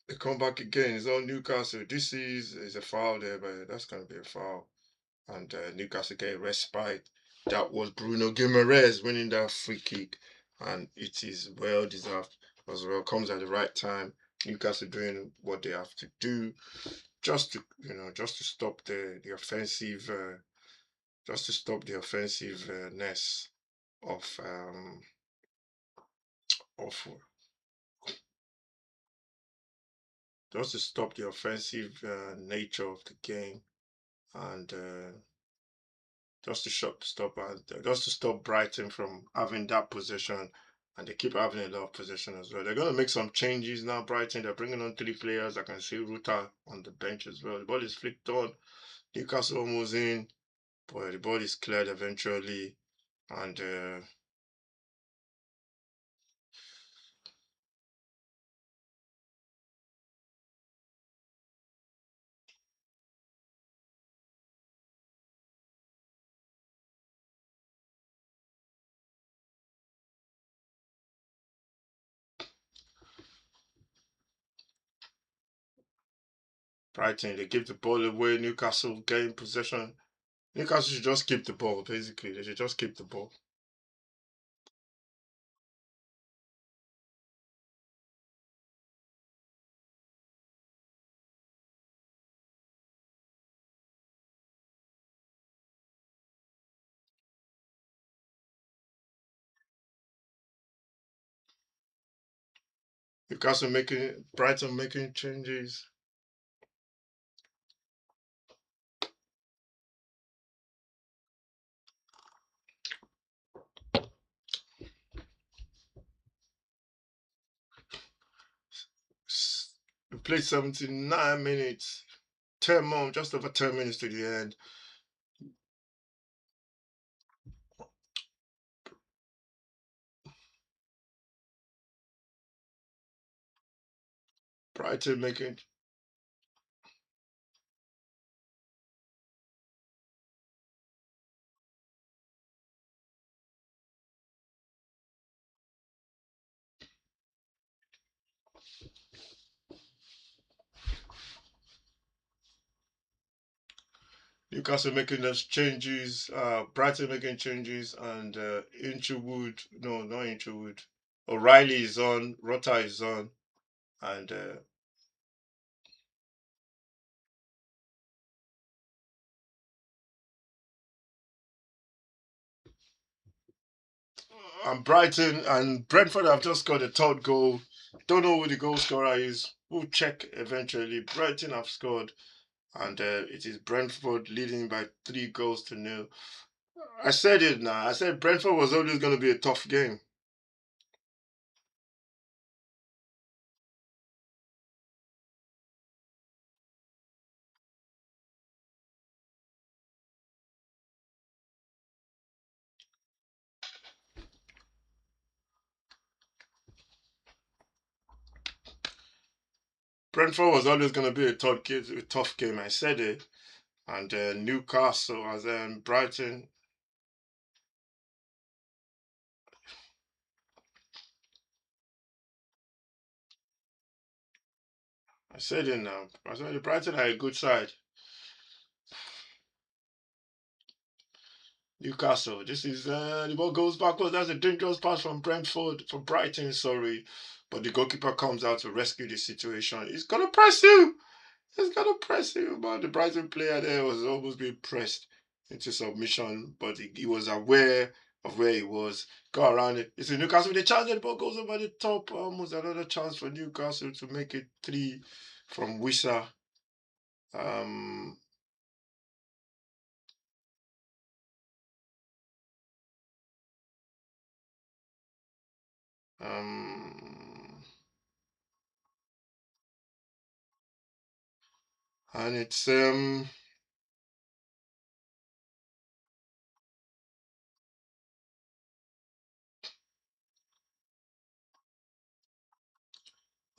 They come back again. It's all Newcastle. This is a foul there, but that's going to be a foul. And Newcastle get respite. That was Bruno Guimaraes winning that free kick, and it is well deserved as well. Comes at the right time. Newcastle doing what they have to do, just to just to stop the offensive, just to stop the offensiveness of just to stop the offensive nature of the game, and just to stop Brighton from having that possession, and they keep having a lot of possession as well. They're going to make some changes now. Brighton, they're bringing on 3 players. I can see Ruta on the bench as well. The ball is flicked on. Newcastle almost in, but the ball is cleared eventually, and Brighton, they give the ball away. Newcastle getting possession. Newcastle should just keep the ball, basically. They should just keep the ball. Brighton making changes. We played 79 minutes, 10 more, just over 10 minutes to the end. Brighton making Newcastle making those changes, Brighton making changes, and Inchwood, no, not Inchwood. O'Reilly is on, Rota is on, and Brighton and Brentford have just got a third goal. Don't know who the goal scorer is. We'll check eventually. Brighton have scored, and it is Brentford leading by 3 goals to 0. I said it now. I said Brentford was always going to be a tough game. Brentford was always going to be a tough game. I said it. And Newcastle, as Brighton. I said it now. I said Brighton are a good side. Newcastle. This is the ball goes backwards. That's a dangerous pass from Brentford for Brighton. Sorry, but the goalkeeper comes out to rescue the situation. He's gonna press you. He's gonna press you. But the Brighton player there was almost being pressed into submission, but he was aware of where he was. Go around it. It's a Newcastle with a chance. The ball goes over the top. Almost another chance for Newcastle to make it 3 from Wissa. Um, um, and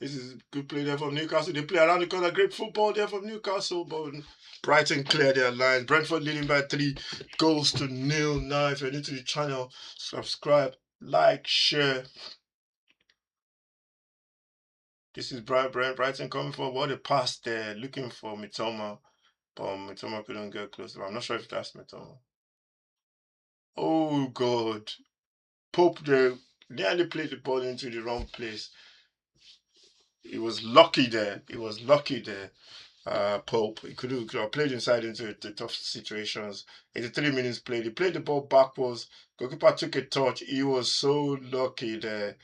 this is good play there from Newcastle. They play around the corner. Great football there from Newcastle, but Brighton clear their lines. Brentford leading by 3 goals to 0 now. If you're new to the channel, subscribe, like, share. This is Brighton coming for what a pass there, looking for Mitoma, but Mitoma couldn't get close. I'm not sure if that's Mitoma. Oh God, Pope there nearly played the ball into the wrong place. He was lucky there. He was lucky there. Pope. He could have played inside into the tough situations. 83 minutes played. He played the ball backwards. Goalkeeper took a touch. He was so lucky there.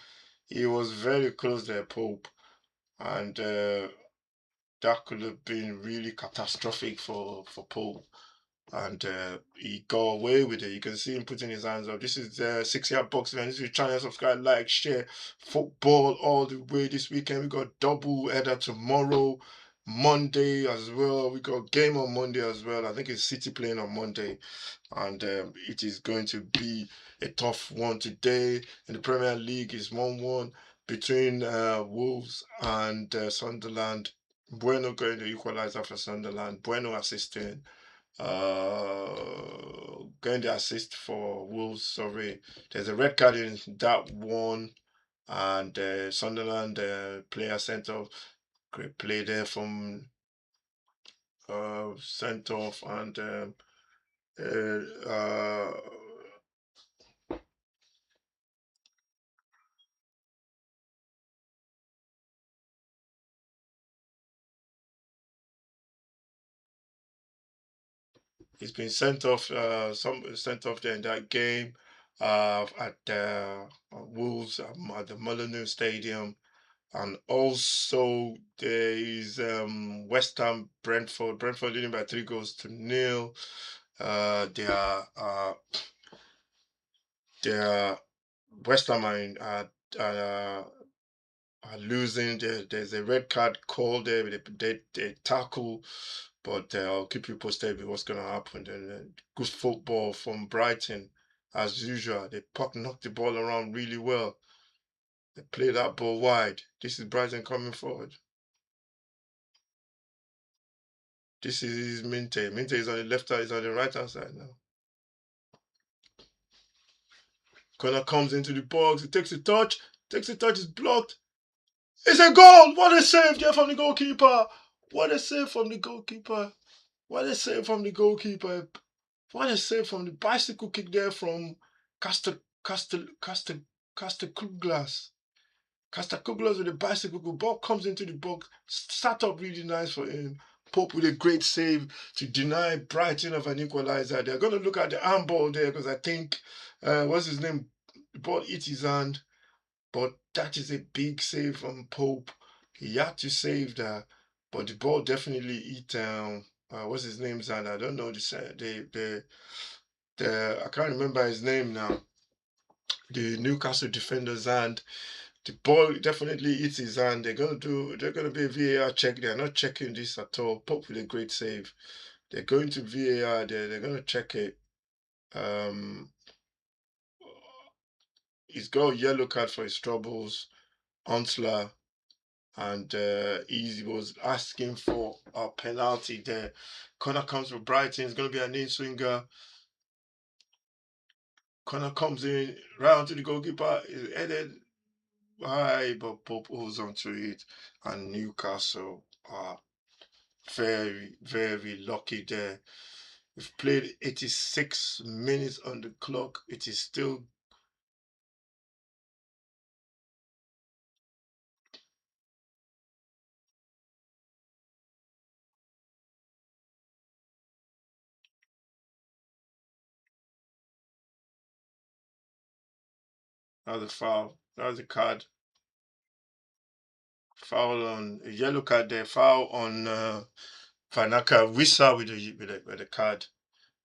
He was very close there, Pope. And that could have been really catastrophic for Pope. And he got away with it. You can see him putting his hands up. This is the 6 yard box. Man, this is channel, subscribe, like, share. Football all the way this weekend. We got double header tomorrow, Monday as well. We got game on Monday as well. I think it's City playing on Monday, and it is going to be a tough one today. In the Premier League, is 1-1 between Wolves and Sunderland. Bueno going to equalize for Sunderland. Bueno assisting. Getting the assist for Wolves. Sorry, there's a red card in that one, and Sunderland player sent off. Great play there from sent off, and uh, uh, he's been sent off. Some sent off there in that game at Wolves at the Molineux Stadium. And also there is West Ham Brentford. Brentford leading by 3 goals to 0. They are West Ham are are losing. There's a red card called there. They tackle, but I'll keep you posted with what's going to happen. And good football from Brighton, as usual. They knock the ball around really well. They play that ball wide. This is Brighton coming forward. This is Minte. Minte is on the left side, is on the right hand side now. Corner comes into the box. He takes a touch. Takes a touch. Is blocked. It's a goal. What a save there from the goalkeeper. What a save from the goalkeeper. What a save from the goalkeeper. What a save from the bicycle kick there from Caster Kuglas. Caster Kuglas with the bicycle. The ball comes into the box. Start up really nice for him. Pope with a great save to deny Brighton of an equalizer. They're going to look at the handball there because I think, what's his name? The ball hit his hand. But that is a big save from Pope. He had to save that. But the ball definitely hit, what's his name's hand? I don't know the I can't remember his name now. The Newcastle defender's hand. The ball definitely hits his hand. They're gonna be a VAR check. They're not checking this at all. Pope with a great save. They're going to VAR there. They're gonna check it. Um he's got a yellow card for his troubles. Onsler, and he was asking for a penalty there. Corner comes for Brighton. It's gonna be an in-swinger. Corner comes in right onto the goalkeeper. Is headed high, but Pope holds onto it, and Newcastle are very, very lucky there. We've played 86 minutes on the clock. It is still that was a foul. That was a card. Foul on a yellow card there. Foul on Vanaka Wissa with the card.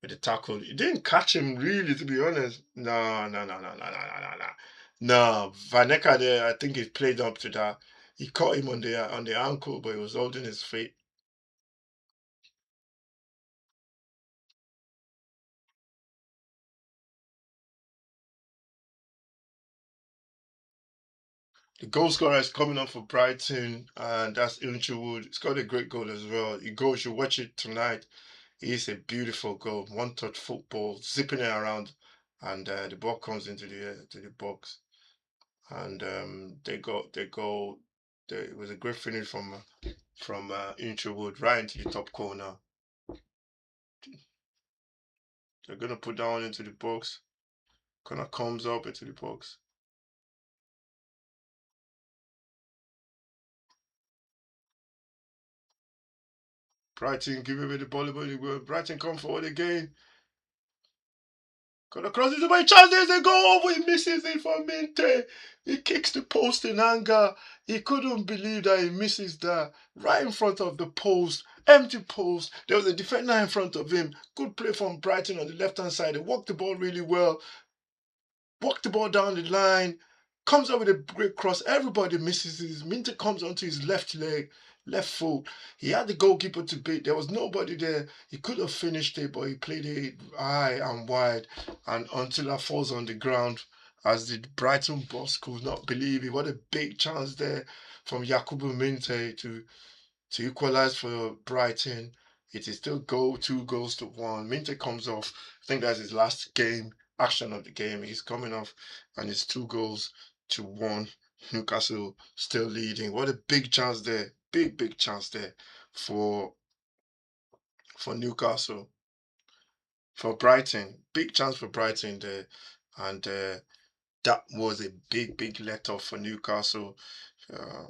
With the tackle. He didn't catch him really, to be honest. No, no, no, no, no, no, no, no, no. No, Vaneka there, I think he played up to that. He caught him on the ankle, but he was holding his feet. The goal scorer is coming up for Brighton, and that's Wood. He's got a great goal as well. You go, you should watch it tonight. It's a beautiful goal, one-touch football, zipping it around, and the ball comes into to the box, and they go. It was a great finish from Wood right into the top corner. They're gonna put that one into the box. Kind of comes up into the box. Brighton give away the ball, Brighton come forward again. Gonna cross into my chance. There's a goal. He misses it for Minte. He kicks the post in anger. He couldn't believe that he misses that right in front of the post. Empty post. There was a defender in front of him. Good play from Brighton on the left hand side. They walked the ball really well. Walked the ball down the line, comes up with a great cross. Everybody misses his. Minter comes onto his left leg, left foot. He had the goalkeeper to beat. There was nobody there. He could have finished it, but he played it high and wide, and until that falls on the ground. As the Brighton boss could not believe it. What a big chance there from Yakubu Minte to equalize for Brighton. It is still 2 goals to 1. Minte comes off. I think that's his last game action of the game. He's coming off, and it's 2 goals to 1. Newcastle still leading. What a big chance there! Big chance there for Newcastle, for Brighton. Big chance for Brighton there, and that was a big let off for Newcastle. Uh,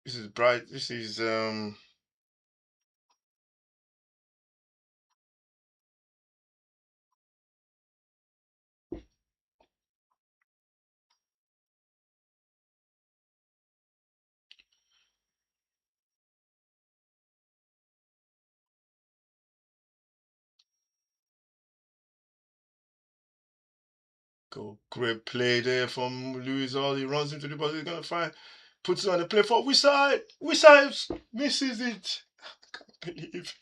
this is bright. This is Go great play there from Luis Hall. He runs into the box. He's gonna find, puts it on the play for Wisside. Wisside misses it. I can't believe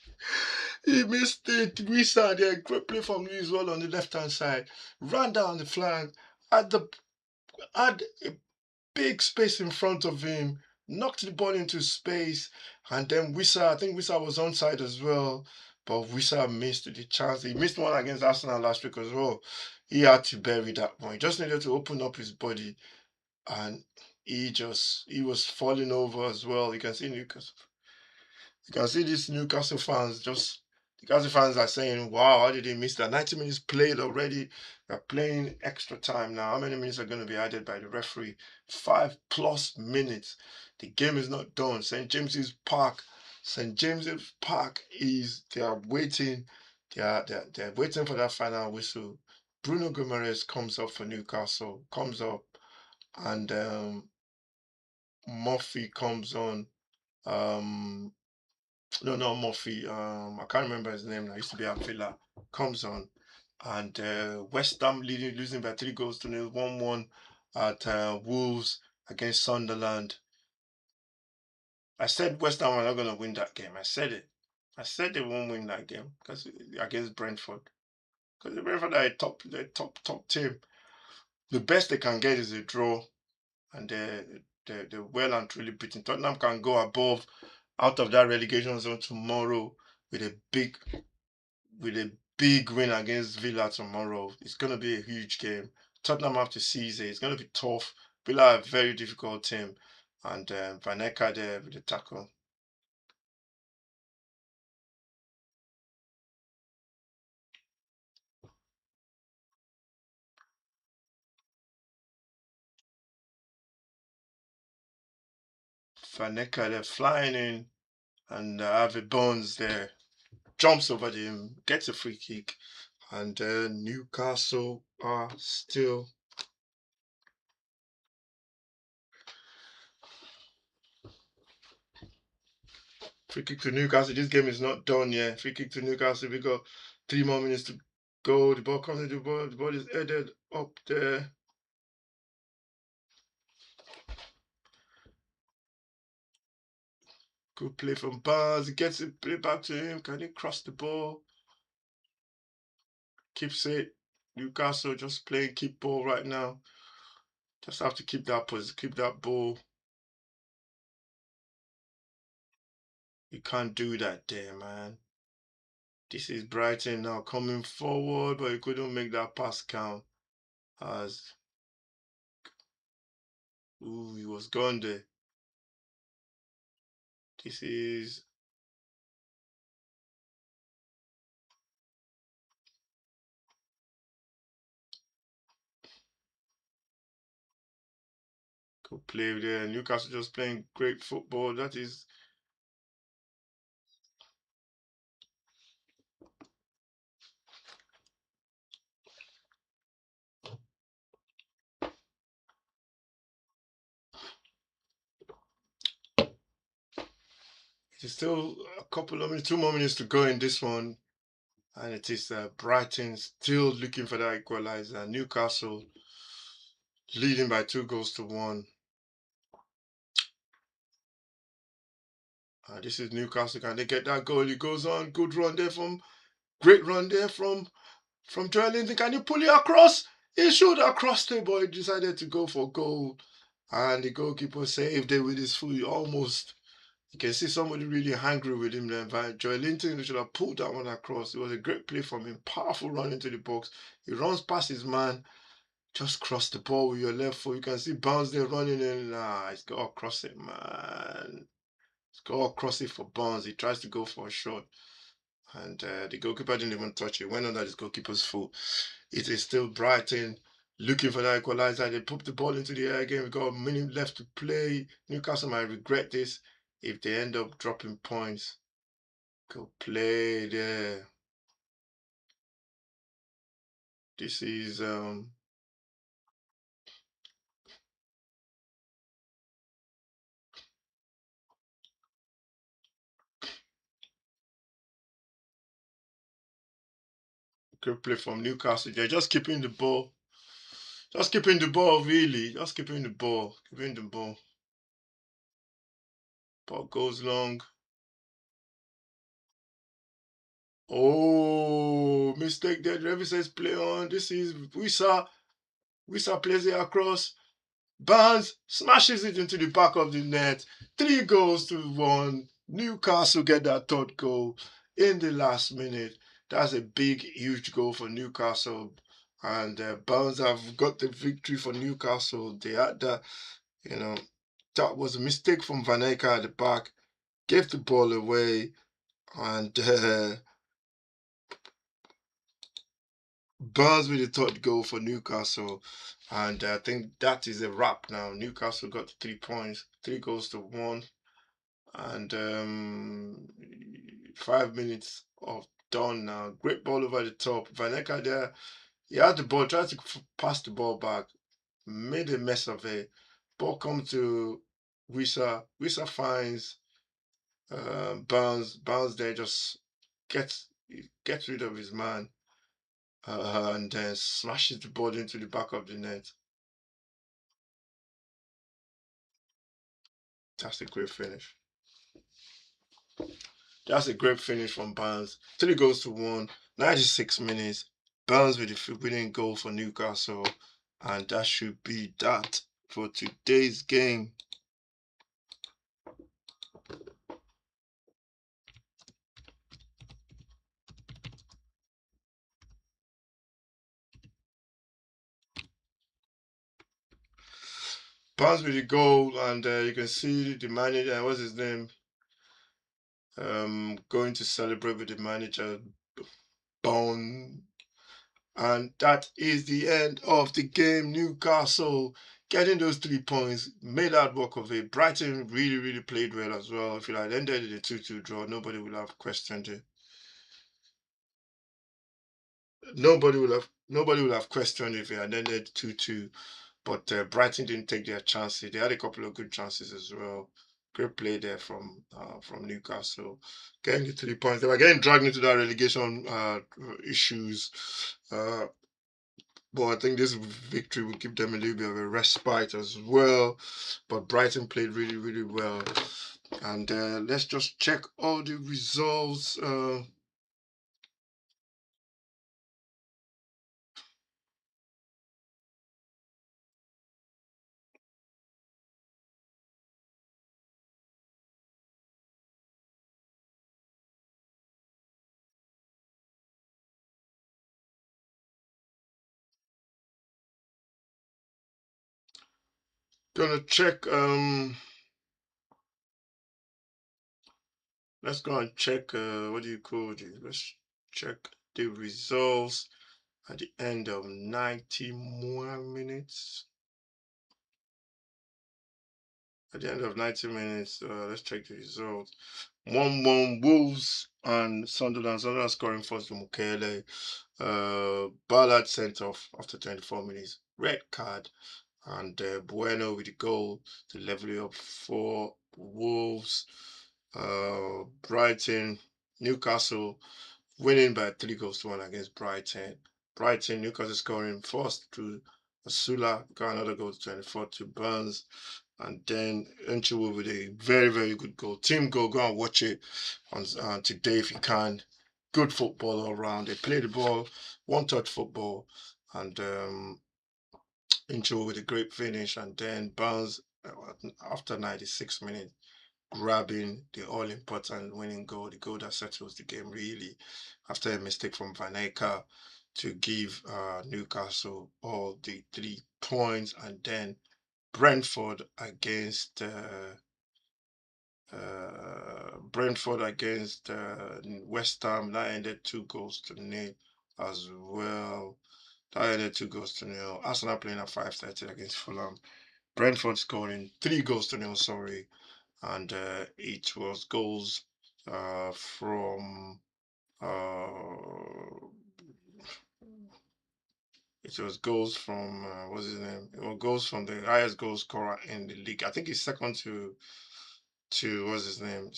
he missed it. Wisside, yeah, great play from Luis Hall on the left hand side. Ran down the flank, had a big space in front of him, knocked the ball into space, and then Wissa, I think Wissa was onside as well, but Wissa missed the chance. He missed one against Arsenal last week as well. He had to bury that one. He just needed to open up his body, and he was falling over as well. You can see these Newcastle fans just. Newcastle fans are saying, "Wow, how did he miss that? 90 minutes played already. They're playing extra time now. How many minutes are going to be added by the referee? 5+ minutes. The game is not done. St James's Park is. They are waiting. They're waiting for that final whistle. Bruno Guimaraes comes up for Newcastle. Comes up, and Murphy comes on. Um, no, not Murphy. I can't remember his name. I used to be at Villa. Comes on, and West Ham losing by 3 goals to 0, 1-1 at Wolves against Sunderland. I said West Ham were not going to win that game. I said it. I said they won't win that game because against Brentford. Because the Brentford are top team. The best they can get is a draw, and they're well and truly beaten. Tottenham can go above out of that relegation zone tomorrow with a big with a big win against Villa tomorrow. It's going to be a huge game. Tottenham have to seize it. It's going to be tough. Villa are a very difficult team, and Vaneka there with the tackle. Vaneka there flying in, and Harvey Bones there jumps over him, gets a free kick, and Newcastle are still. Free kick to Newcastle. This game is not done yet. Free kick to Newcastle. We got 3 more minutes to go. The ball comes into the ball. The ball is headed up there. Good play from Barnes. He gets it play back to him. Can he cross the ball? Keeps it. Newcastle just playing keep ball right now. Just have to keep that ball. You can't do that there, man. This is Brighton now coming forward, but he couldn't make that pass count. As he was gone there. This is good play there. Newcastle just playing great football. That is it's still a couple of minutes, 2 more minutes to go in this one. And it is Brighton still looking for that equalizer. Newcastle leading by 2 goals to 1. This is Newcastle. Can they get that goal? He goes on. Good run there great run there from Joelinton. Can you pull it across? He should have crossed it, but he decided to go for goal. And the goalkeeper saved it with his foot almost. You can see somebody really angry with him there. But Joelinton should have pulled that one across. It was a great play from him. Powerful run into the box. He runs past his man. Just cross the ball with your left foot. You can see Bounce there running in. Nah, he's got to cross it, man. He's got to cross it for Bounce. He tries to go for a shot. And the goalkeeper didn't even touch it. Went under his goalkeeper's foot. It is still Brighton looking for that equalizer. They put the ball into the air again. We got a minute left to play. Newcastle might regret this if they end up dropping points. Go play there. This is good play from Newcastle. They're just keeping the ball. Just keeping the ball, really. Just keeping the ball. Keeping the ball. Ball goes long. Oh, mistake there. The referee says play on. This is Wisa. Wisa plays it across. Barnes smashes it into the back of the net. 3-1. Newcastle get that third goal in the last minute. That's a big, huge goal for Newcastle. And Barnes have got the victory for Newcastle. They had that, you know, that was a mistake from Van Eyck at the back. Gave the ball away. And Barnes with the third goal for Newcastle. And I think that is a wrap now. Newcastle got 3 points, 3-1. And 5 minutes of done now. Great ball over the top. Vaneka there, he had the ball, tried to pass the ball back, made a mess of it. Ball comes to Wisa. Wisa finds Bounce there, just gets rid of his man, and then smashes the ball into the back of the net. That's a great finish. That's a great finish from Barnes. 3-1, 96 minutes. Barnes with the winning goal for Newcastle. And that should be that for today's game. Barnes with the goal, and you can see the manager, what's his name, going to celebrate with the manager, Bone. And that is the end of the game. Newcastle getting those 3 points, made hard work of it. Brighton really, really played well as well. If you had ended in a 2-2 draw, nobody would have questioned it. Nobody would have questioned if it had ended 2-2. But Brighton didn't take their chances. They had a couple of good chances as well. Great play there from Newcastle, getting the 3 points. They were getting dragged into that relegation issues. Uh, But I think this victory will give them a little bit of a respite as well. But Brighton played really, really well. And let's just check all the results. Gonna check. Let's go and check. What do you call it? Let's check the results at the end of 90 more minutes. At the end of 90 minutes, let's check the results. 1-1 Wolves and Sunderland. Sunderland scoring first to Mukele. Ballard sent off after 24 minutes. Red card. And Bueno with the goal to level it up for Wolves. Brighton, Newcastle winning by 3-1 against Brighton. Brighton, Newcastle scoring first to Asula, got another goal to 24 to Burns. And then Enchiwu with a very, very good goal. Team goal, go and watch it on today if you can. Good football all around. They play the ball, one-touch football, and Enchiwu with a great finish. And then Burns, after 96 minutes, grabbing the all-important winning goal, the goal that settles the game really, after a mistake from Van Eyck to give Newcastle all the 3 points. And then Brentford against West Ham, that ended 2-0 as well. That ended 2-0. Arsenal playing at 5:30 against Fulham. Brentford scoring 3-0, sorry, and it was goals from what's his name? It was goals from the highest goal scorer in the league. I think he's second to what's his name?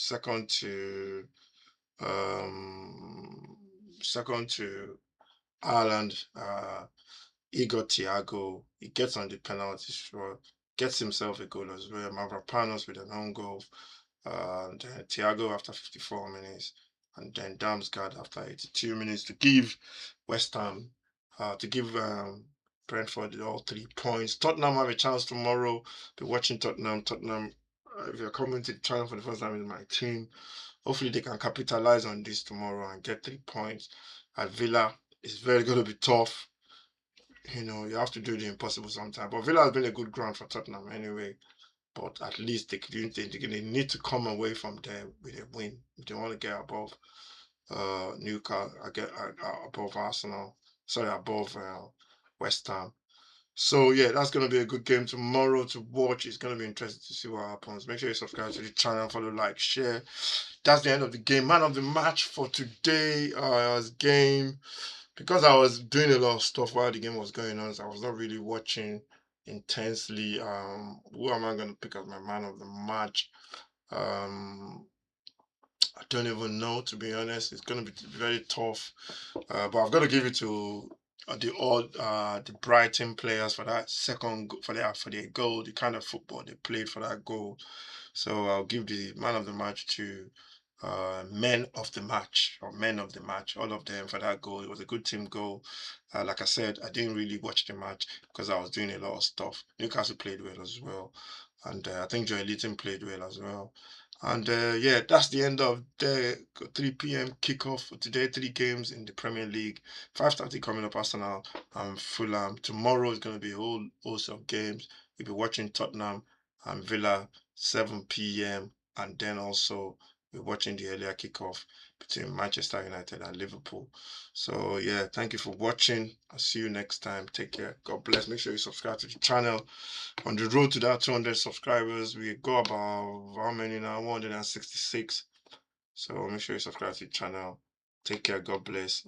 Um second to Ireland. He got Thiago. He gets on the penalty shot, gets himself a goal as well. Mavropanos with an own goal. Then Thiago after 54 minutes, and then Damsgaard after 82 minutes to give West Ham, to give Brentford all 3 points. Tottenham have a chance tomorrow. Be watching Tottenham. Tottenham, if you're coming to China for the first time in my team, hopefully they can capitalize on this tomorrow and get 3 points. At Villa, it's very going to be tough. You have to do the impossible sometimes. But Villa has been a good ground for Tottenham anyway. But at least they need to come away from there with a win if they want to get above Newcastle, above Arsenal. Sorry, above West Ham. So yeah, that's gonna be a good game tomorrow to watch. It's gonna be interesting to see what happens. Make sure you subscribe to the channel, follow, like, share. That's the end of the game. Man of the match for today was game, because I was doing a lot of stuff while the game was going on, so I was not really watching intensely. Who am I gonna pick as my man of the match? Um, I don't even know, to be honest. It's gonna be very tough. But I've got to give it to the Brighton players for that for their goal, the kind of football they played for that goal. So I'll give the man of the match to men of the match, or men of the match, all of them for that goal. It was a good team goal. Like I said, I didn't really watch the match because I was doing a lot of stuff. Newcastle played well as well, and I think Joe Linton played well as well. And yeah, that's the end of the 3 p.m. kickoff for today. 3 games in the Premier League. 5:30 coming up, Arsenal and Fulham. Tomorrow is going to be a whole host of games. You'll be watching Tottenham and Villa 7 p.m. And then also we're watching the earlier kickoff between Manchester United and Liverpool. So yeah, thank you for watching. I'll see you next time. Take care. God bless. Make sure you subscribe to the channel. On the road to that 200 subscribers, we go about how many now? 166. So make sure you subscribe to the channel. Take care. God bless.